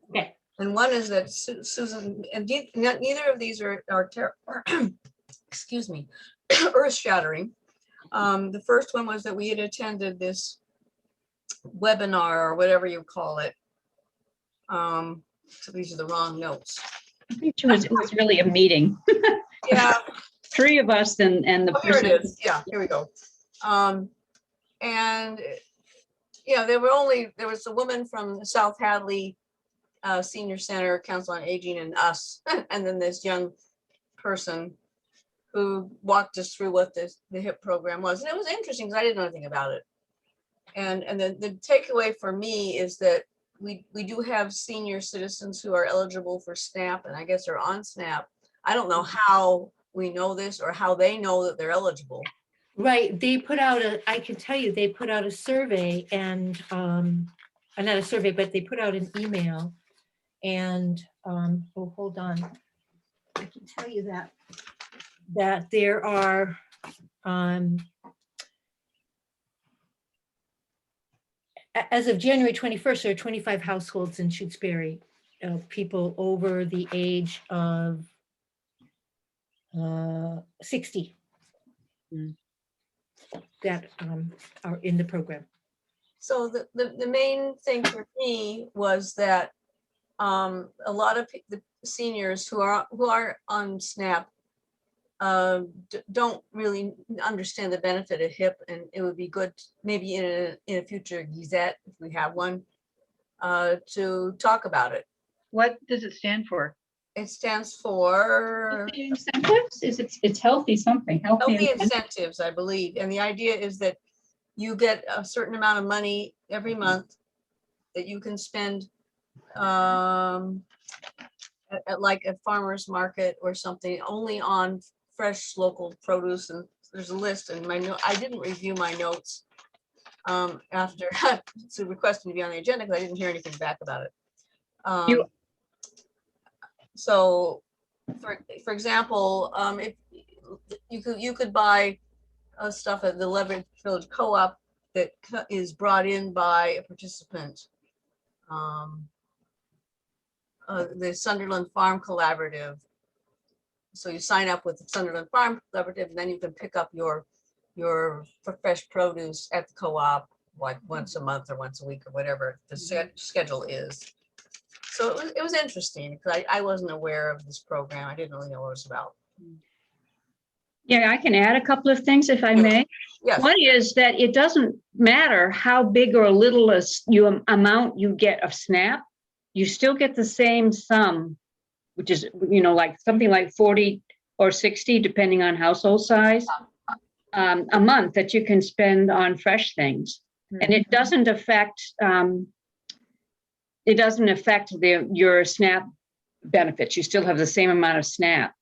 Okay. And one is that Susan, and neither of these are excuse me, earth shattering. The first one was that we had attended this webinar, or whatever you call it. So these are the wrong notes. I think it was really a meeting. Yeah. 3 of us and the Here it person. is. Yeah, here we go. And there was a woman from the South Hadley Senior Center, Council on Aging, and us, and then this young person who walked us through what the HIP program was. And it was interesting because I didn't know anything about it. And the takeaway for me is that we do have senior citizens who are eligible for SNAP, and I guess they're on SNAP. I don't know how we know this or how they know that they're eligible. Right. They put out I can tell you, they put out a survey, and not a survey, but they put out an email, and hold on. I can tell you that there are as of January 21st, there are 25 households in Shutesbury of people over the age of 60 that are in the program. So the main thing for me was that a lot of the seniors who are on SNAP don't really understand the benefit of HIP, and it would be good maybe in a future Gazette, if we have one, to talk about it. What does it stand for? It stands for Healthy incentives? It's healthy something. Healthy Incentives, I believe. And the idea is that you get a certain amount of money every month that you can spend at at like a farmer's market or something, only on fresh local produce, and there's a list, and I didn't review my notes after so requesting to be on the agenda because I didn't hear anything back about it. You- So for example, if you could buy stuff at the Leverage Village Co-op that is brought in by a participant. The Sunderland Farm Collaborative. So you sign up with the Sunderland Farm Collaborative, and then you can pick up your fresh produce at the co-op like once a month or once a week or whatever the schedule is. So it was interesting because I wasn't aware of this program. I didn't really know what it was about. Yeah, I can add a couple of things if I may. Yes. One is that it doesn't matter how big or little amount you get of SNAP, you still get the same sum, which is, like something like 40 or 60, depending on household size, a month that you can spend on fresh things. And it doesn't affect your SNAP benefits. You still have the same amount of SNAP,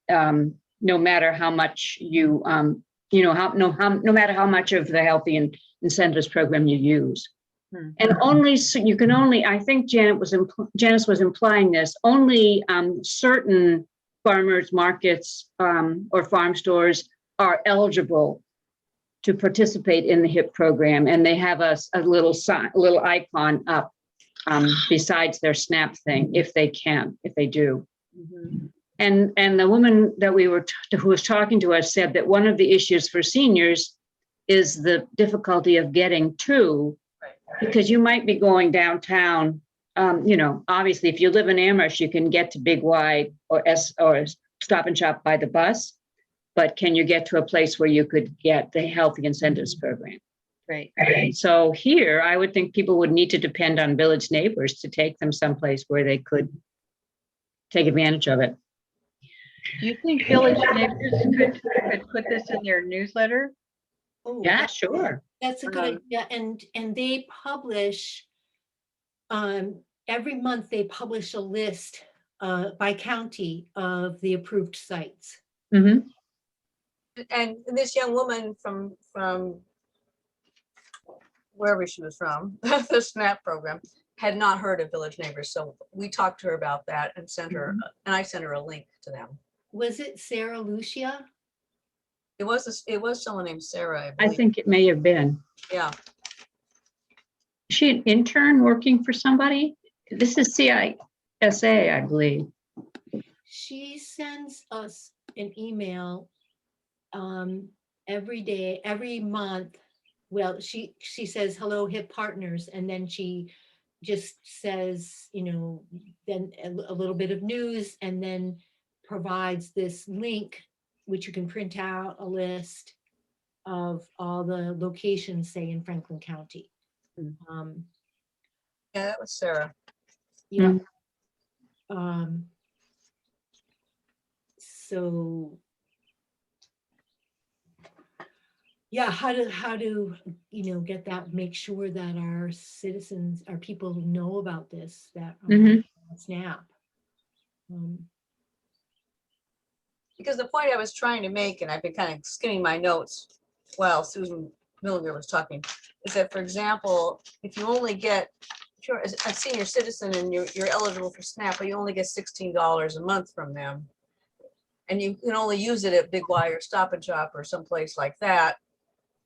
no matter how much you, no matter how much of the Healthy Incentives Program you use. And I think Janice was implying this, only certain farmers markets or farm stores are eligible to participate in the HIP program. And they have a little icon up besides their SNAP thing, if they do. Mhm. And the woman that who was talking to us said that one of the issues for seniors is the difficulty of getting to, because you might be going downtown. Obviously, if you live in Amherst, you can get to Big Y or Stop and Shop by the bus. But can you get to a place where you could get the Healthy Incentives Program? Right. So here, I would think people would need to depend on Village Neighbors to take them someplace where they could take advantage of it. Do you think Village Neighbors could put this in their newsletter? Oh, Yeah, sure. that's a good idea. And they publish, every month they publish a list by county of the approved sites. Mm-hmm. And this young woman from wherever she was from, the SNAP program, had not heard of Village Neighbors. So we talked to her about that and and I sent her a link to them. Was it Sarah Lucia? It was someone named Sarah, I I believe. think it may have been. Yeah. Is she an intern working for somebody? This is CISA, I believe. She sends us an email every day, every month. Well, she says, hello, HIP partners. And then she just says, then a little bit of news, and then provides this link, which you can print out a list of all the locations, say in Franklin County. Yeah, that was Sarah. Yeah. So yeah, how to get that, make sure that our citizens, our people know about this, that SNAP. Because the point I was trying to make, and I've been kind of skimming my notes while Susan Millinger was talking, is that, for example, if you only get, if you're a senior citizen and you're eligible for SNAP, but you only get $16 a month from them, and you can only use it at Big Y or Stop and Shop or someplace like that,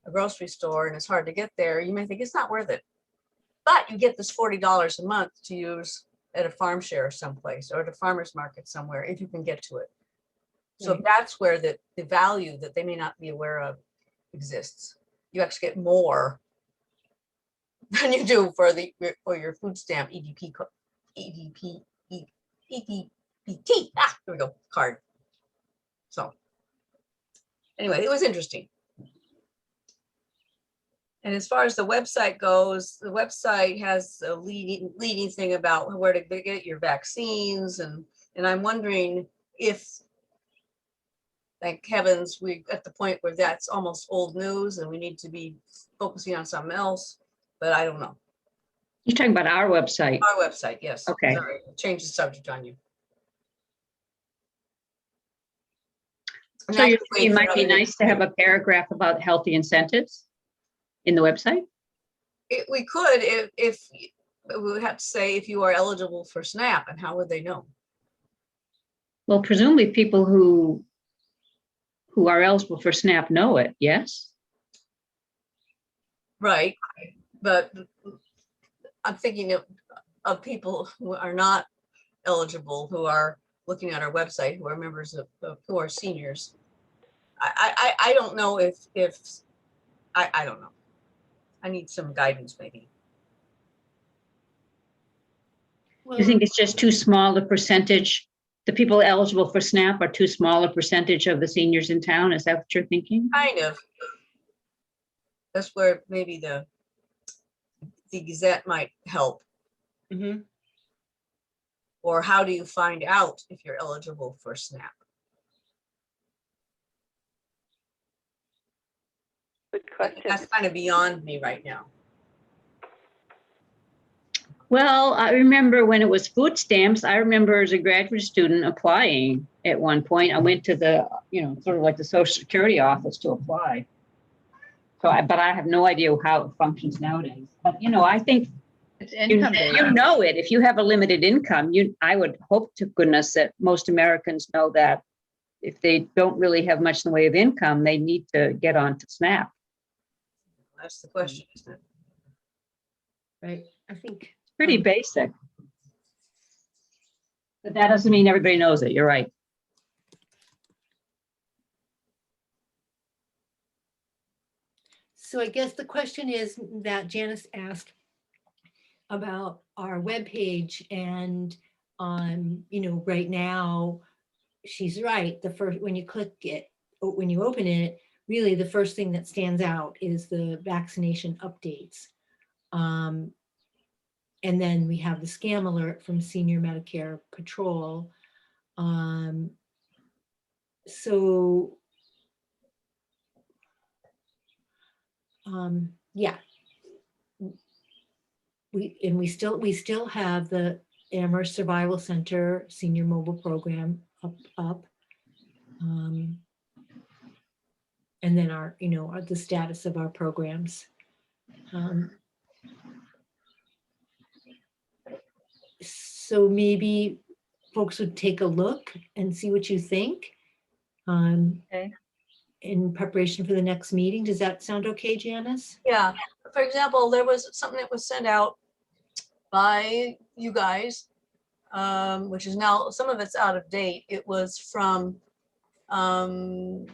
a grocery store, and it's hard to get there, you may think it's not worth it. But you get this $40 a month to use at a farm share someplace or at a farmer's market somewhere if you can get to it. So that's where the value that they may not be aware of exists. You actually get more than you do for your food stamp EDP. Here we go, card. So anyway, it was interesting. And as far as the website goes, the website has a leading thing about where to get your vaccines, and I'm wondering if, thank heavens, we're at the point where that's almost old news and we need to be focusing on something else, but I don't know. You're talking about our website. Our website, yes. Okay. Sorry, change the subject on you. I mean, So I you could think it wait for might be another- nice to have a paragraph about healthy incentives in the website? We could, if, we would have to say if you are eligible for SNAP, and how would they know? Well, presumably people who are eligible for SNAP know it, yes? Right, but I'm thinking of people who are not eligible, who are looking at our website, who are members of, who are seniors. I don't know if, I don't know. I need some guidance, maybe. You think it's just too small a percentage? The people eligible for SNAP are too small a percentage of the seniors in town? Is that what you're thinking? Kind of. That's where maybe the Gazette might help. Mhm. Or how do you find out if you're eligible for SNAP? Good question. That's kind of beyond me right now. Well, I remember when it was food stamps, I remember as a graduate student applying at one point. I went to the, sort of like the Social Security office to apply. But I have no idea how it functions nowadays. But, I think It's you income based. know it. If you have a limited income, I would hope to goodness that most Americans know that if they don't really have much in the way of income, they need to get on to SNAP. That's the question, isn't it? Right, I think. Pretty basic. But that doesn't mean everybody knows it. You're right. So I guess the question is that Janice asked about our webpage, and right now, she's right. The first, when you click it, when you open it, really the first thing that stands out is the vaccination updates. And then we have the scam alert from Senior Medicare Patrol. Yeah. We still have the Amherst Survival Center Senior Mobile Program up. And then the status of our programs. So maybe folks would take a look and see what you think. Okay. in preparation for the next meeting. Does that sound okay, Janice? Yeah, for example, there was something that was sent out by you guys, which is now, some of it's out of date. It was from the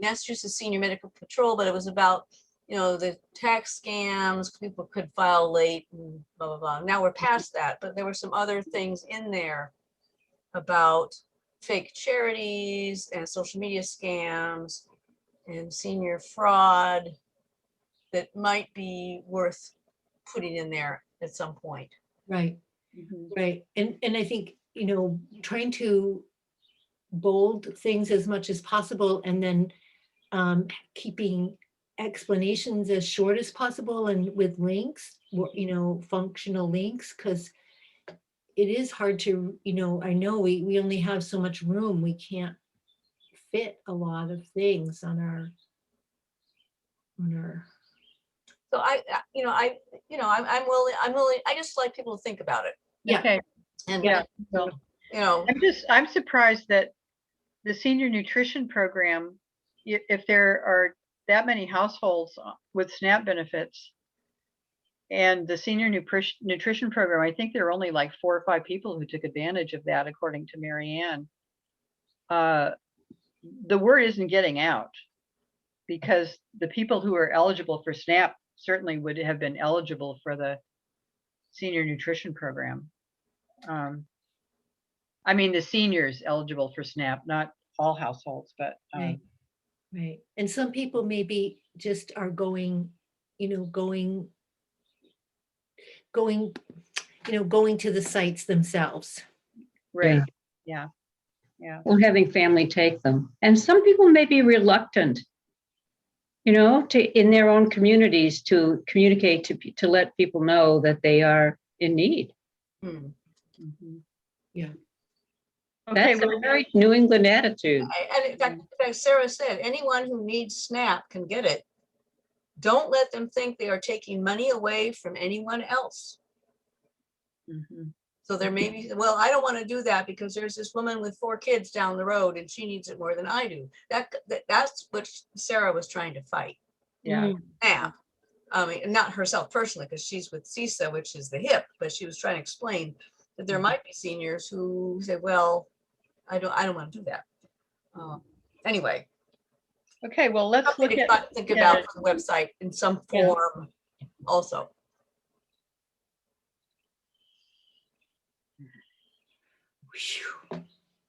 Massachusetts Senior Medical Patrol, but it was about, the tax scams, people could file late and blah, blah, blah. Now we're past that, but there were some other things in there about fake charities and social media scams and senior fraud that might be worth putting in there at some point. Right, Mhm. right. And I think, trying to bold things as much as possible, and then keeping explanations as short as possible and with links, functional links, because it is hard to, I know we only have so much room. We can't fit a lot of things on our. So I'm willing, I just like people to think about it. Yeah. Okay. And, Yeah. So I'm surprised that the senior nutrition program, if there are that many households with SNAP benefits, and the senior nutrition program, I think there are only like 4 or 5 people who took advantage of that, according to Mary Ann. The word isn't getting out, because the people who are eligible for SNAP certainly would have been eligible for the senior nutrition program. I mean, the seniors eligible for SNAP, not all households, but Right. Right. And some people maybe just are going to the sites themselves. right. Yeah. Or having family take them. And some people may be reluctant, in their own communities to communicate, to let people know that they are in need. hmm. Mhm. Yeah. Okay, That's a well, very New England attitude. And in fact, as Sarah said, anyone who needs SNAP can get it. Don't let them think they are taking money away from anyone else. mhm. So there may be, well, I don't want to do that because there's this woman with 4 kids down the road and she needs it more than I do. That's what Sarah was trying to fight. Yeah. Now, I mean, not herself personally, because she's with CISA, which is the HIP, but she was trying to explain that there might be seniors who say, well, I don't want to do that. Anyway, Okay, well, let's look something to at, think yeah, about the website in some Yeah. form also.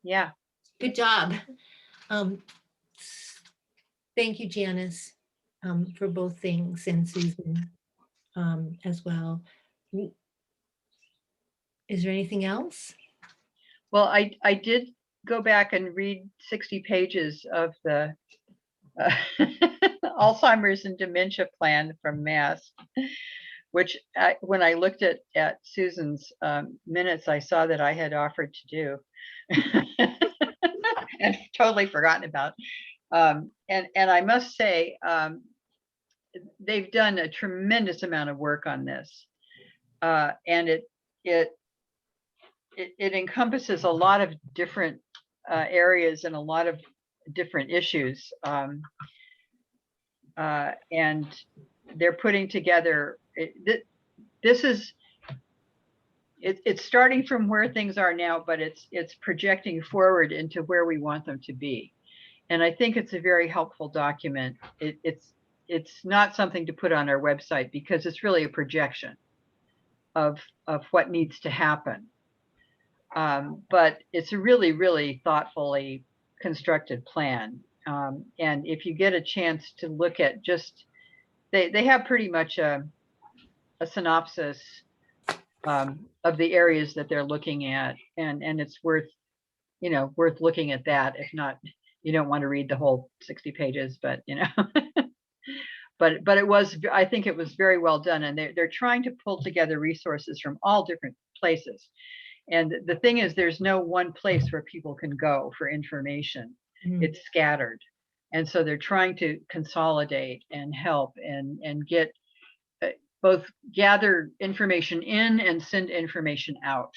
yeah, Good job. Thank you, Janice, for both things, and Susan as well. Is there anything else? well, I did go back and read 60 pages of the Alzheimer's and dementia plan from Mass, which when I looked at Susan's minutes, I saw that I had offered to do and totally forgotten about. And I must say, they've done a tremendous amount of work on this, and it encompasses a lot of different areas and a lot of different issues. And they're putting together, it's starting from where things are now, but it's projecting forward into where we want them to be. And I think it's a very helpful document. It's not something to put on our website because it's really a projection of what needs to happen. But it's a really, really thoughtfully constructed plan. And if you get a chance to look at just, they have pretty much a synopsis of the areas that they're looking at, and it's worth looking at that. If not, you don't want to read the whole 60 pages, but but I think it was very well done, and they're trying to pull together resources from all different places. And the thing is, there's no one place where people can go for information. It's scattered. And so they're trying to consolidate and help and get both gather information in and send information out.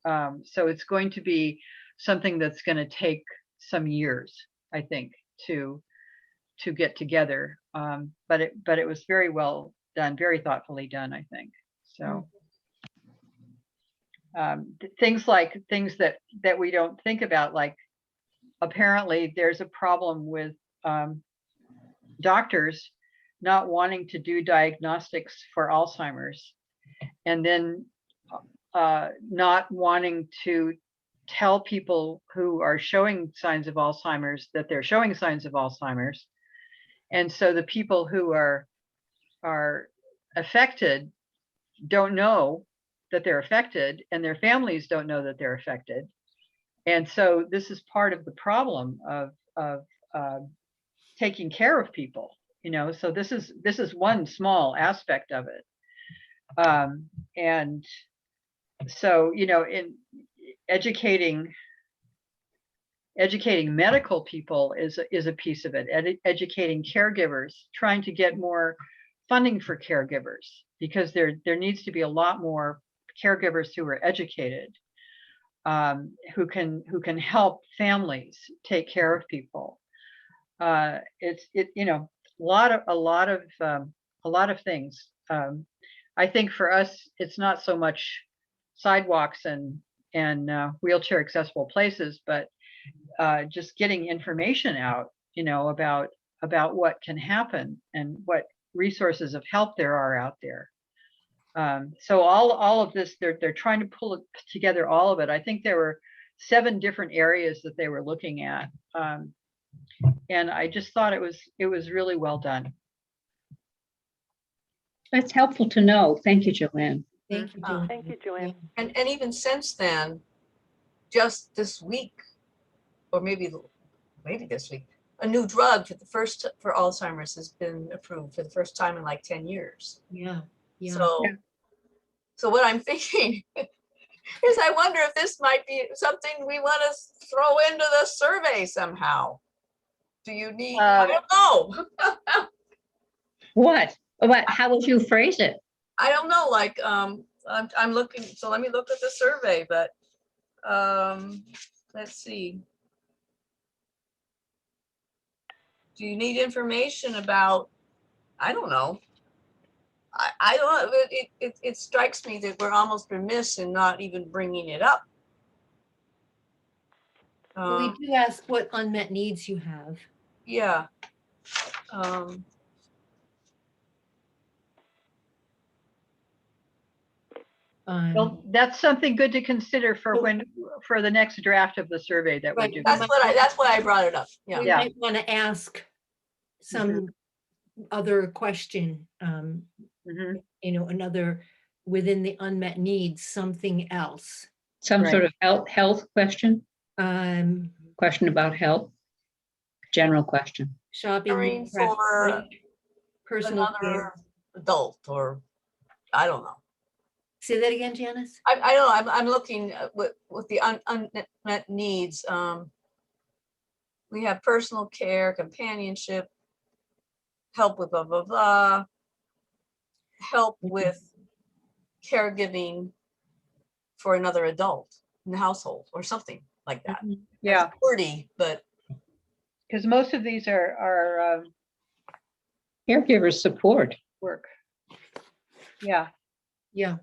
So it's going to be something that's going to take some years, I think, to get together. But it was very well done, very thoughtfully done, I think. So things that we don't think about, like apparently there's a problem with doctors not wanting to do diagnostics for Alzheimer's, and then not wanting to tell people who are showing signs of Alzheimer's that they're showing signs of Alzheimer's. And so the people who are affected don't know that they're affected, and their families don't know that they're affected. And so this is part of the problem of taking care of people, so this is one small aspect of it. And so, in educating medical people is a piece of it. Educating caregivers, trying to get more funding for caregivers, because there needs to be a lot more caregivers who are educated, who can help families take care of people. A lot of things. I think for us, it's not so much sidewalks and wheelchair accessible places, but just getting information out, about what can happen and what resources of help there are out there. So all of this, they're trying to pull together all of it. I think there were 7 different areas that they were looking at. And I just thought it was really well done. That's helpful to know. Thank you, Joanne. Thank you, Joanne. Thank you, Joanne. And even since then, just this week, or maybe this week, a new drug for Alzheimer's has been approved for the first time in like 10 years. Yeah. So what I'm thinking Because I wonder if this might be something we want to throw into the survey somehow. Do you need, I don't know. What? How would you phrase it? I don't know, like, I'm looking, so let me look at the survey, but, let's see. Do you need information about, I don't know. I don't know, it strikes me that we're almost remiss in not even bringing it up. We do ask what unmet needs you have. Yeah. Well, that's something good to consider for So- for the next draft of the survey that we're Right, doing. That's why I brought it up. Yeah. We Yeah. might want to ask some other question, Mhm. another within the unmet needs, something else. Some Right. sort of health question? Question about health? General question. Shopping, Caring perhaps, for like personal care. another adult, or I don't know. Say that again, Janice? I don't know, I'm looking at with the unmet needs. We have personal care, companionship, help with blah, blah, blah. Help with caregiving for another adult in the household or something like that. Yeah, It's wordy, but because most of these are Caregiver support. work. Yeah, Yeah,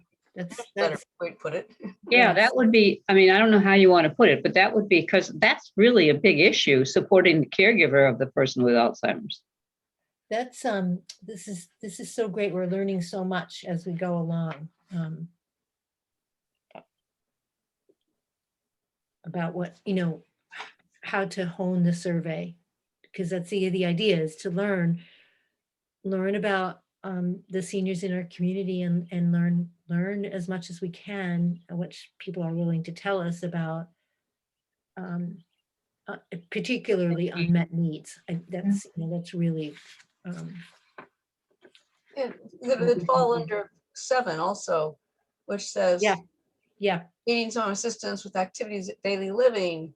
better way to put it. Yeah, Yes. that would be, I mean, I don't know how you want to put it, but that would be, because that's really a big issue, supporting the caregiver of the person with Alzheimer's. That's this is so great. We're learning so much as we go along. About what, how to hone the survey, because that's the idea is to learn about the seniors in our community and learn as much as we can, which people are willing to tell us about, particularly unmet needs. That's really It would fall under 7 also, which says yeah, needing some assistance with activities of daily living,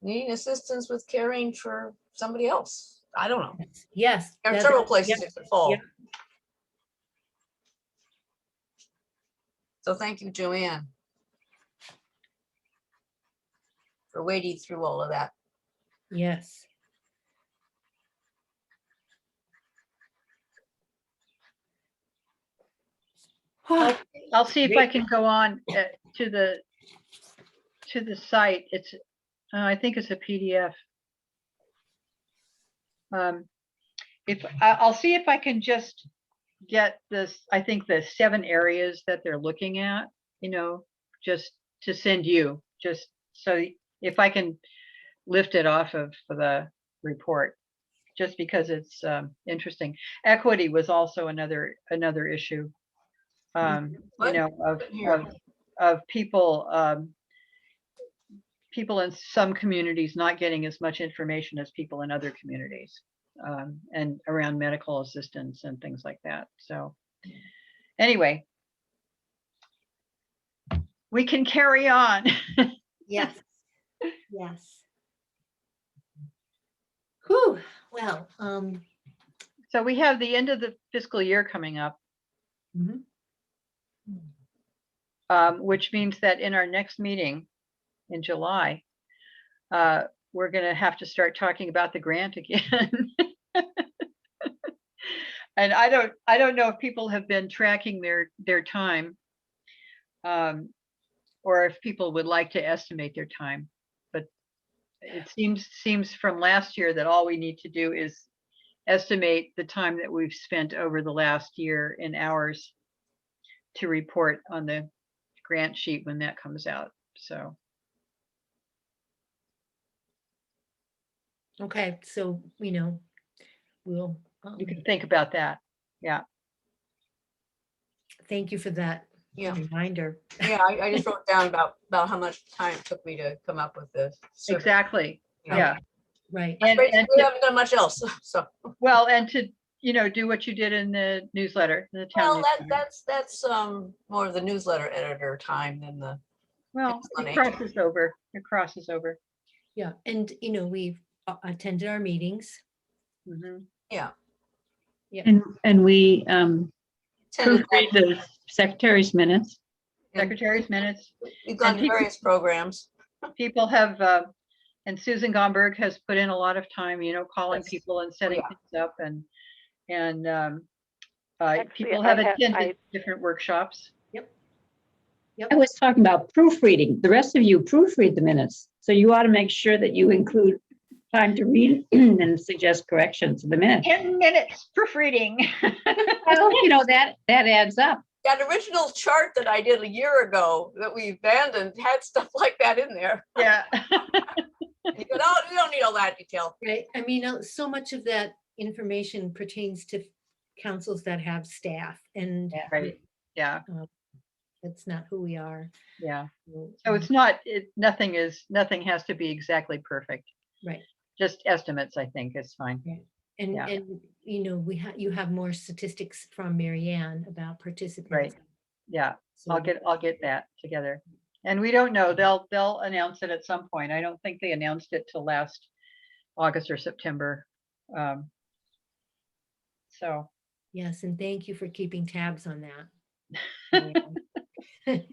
needing assistance with caring for somebody else. I don't know. yes. There are that- several places yeah, it could fall. yeah. So thank you, Joanne, for wading through all of that. Yes. I'll see if I can go on to the site. It's I think it's a PDF. I'll see if I can just get this. I think the 7 areas that they're looking at, just to send you, just so if I can lift it off of the report, just because it's interesting. Equity was also another issue. What? Of people people in some communities not getting as much information as people in other communities, and around medical assistance and things like that. So anyway, we can carry on. Yes. Yes. Whew. Well, So we have the end of the fiscal year coming up, mhm. which means that in our next meeting in July, we're going to have to start talking about the grant again. And I don't know if people have been tracking their time, or if people would like to estimate their time. But it seems from last year that all we need to do is estimate the time that we've spent over the last year in hours to report on the grant sheet when that comes out. So Okay, so we'll you can think about that. Yeah. thank you for that Yeah. reminder. Yeah, I just wrote down about how much time it took me to come up with this. survey. Exactly. Yeah. Yeah. Right. And We haven't done much else, so. well, and to do what you did in the newsletter, the town Well, newsletter. that's more of the newsletter editor time than the Well, it Explanation. crosses over. It crosses over. Yeah, and we've attended our meetings. Mhm. Yeah. And we Attended proofread the secretary's minutes. and Secretary's minutes. We've gone and to people- various programs. People have, and Susan Gomberg has put in a lot of time, calling Yes. people and setting yeah. things up and Actually, people I have ha- attended different workshops. I was talking about proofreading. The rest of you proofread the minutes. So you ought to make sure that you include time to read and suggest corrections to the minutes. 10 minutes proofreading. Well, that adds up. That original chart that I did a year ago that we abandoned had stuff like that in there. Yeah. And you go, no, we don't need all that detail. Right, I mean, so much of that information pertains to councils that have staff, and Right. Yeah. that's not who we are. Yeah. So, So it's not, nothing has to be exactly perfect. right. Just estimates, I think, is fine. And, Yeah. and, you have more statistics from Mary Ann about participants. Yeah. So- I'll get that together. And we don't know, they'll announce it at some point. I don't think they announced it till last August or September. So, Yes, and thank you for keeping tabs on that. Mary Ann.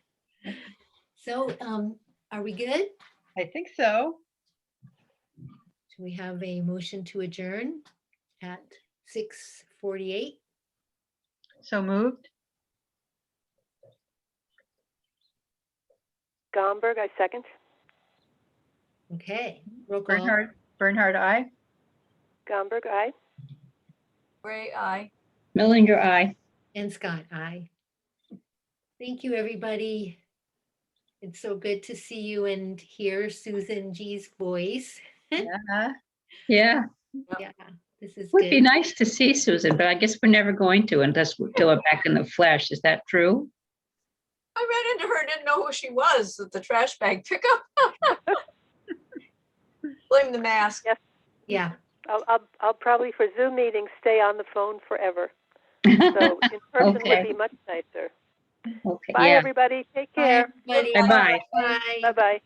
So, are we good? I think so. Do we have a motion to adjourn at 6:48? So moved. Gomberg, I second. Okay, roll call. Bernhard, aye. Gomberg, aye. Ray, I. Millinger, aye. And Scott, aye. Thank you, everybody. It's so good to see you and hear Susan G's voice. Yeah. Yeah, Yeah, this is would be good. nice to see Susan, but I guess we're never going to until we're back in the flesh. Is that true? I ran into her, didn't know who she was at the trash bag pickup. Blame the mask. Yeah, I'll probably for Zoom meetings stay on the phone forever. So in person Okay. would be much nicer. Okay, Bye, yeah. everybody. Take bye, care. everybody. Bye-bye. Bye. Bye-bye.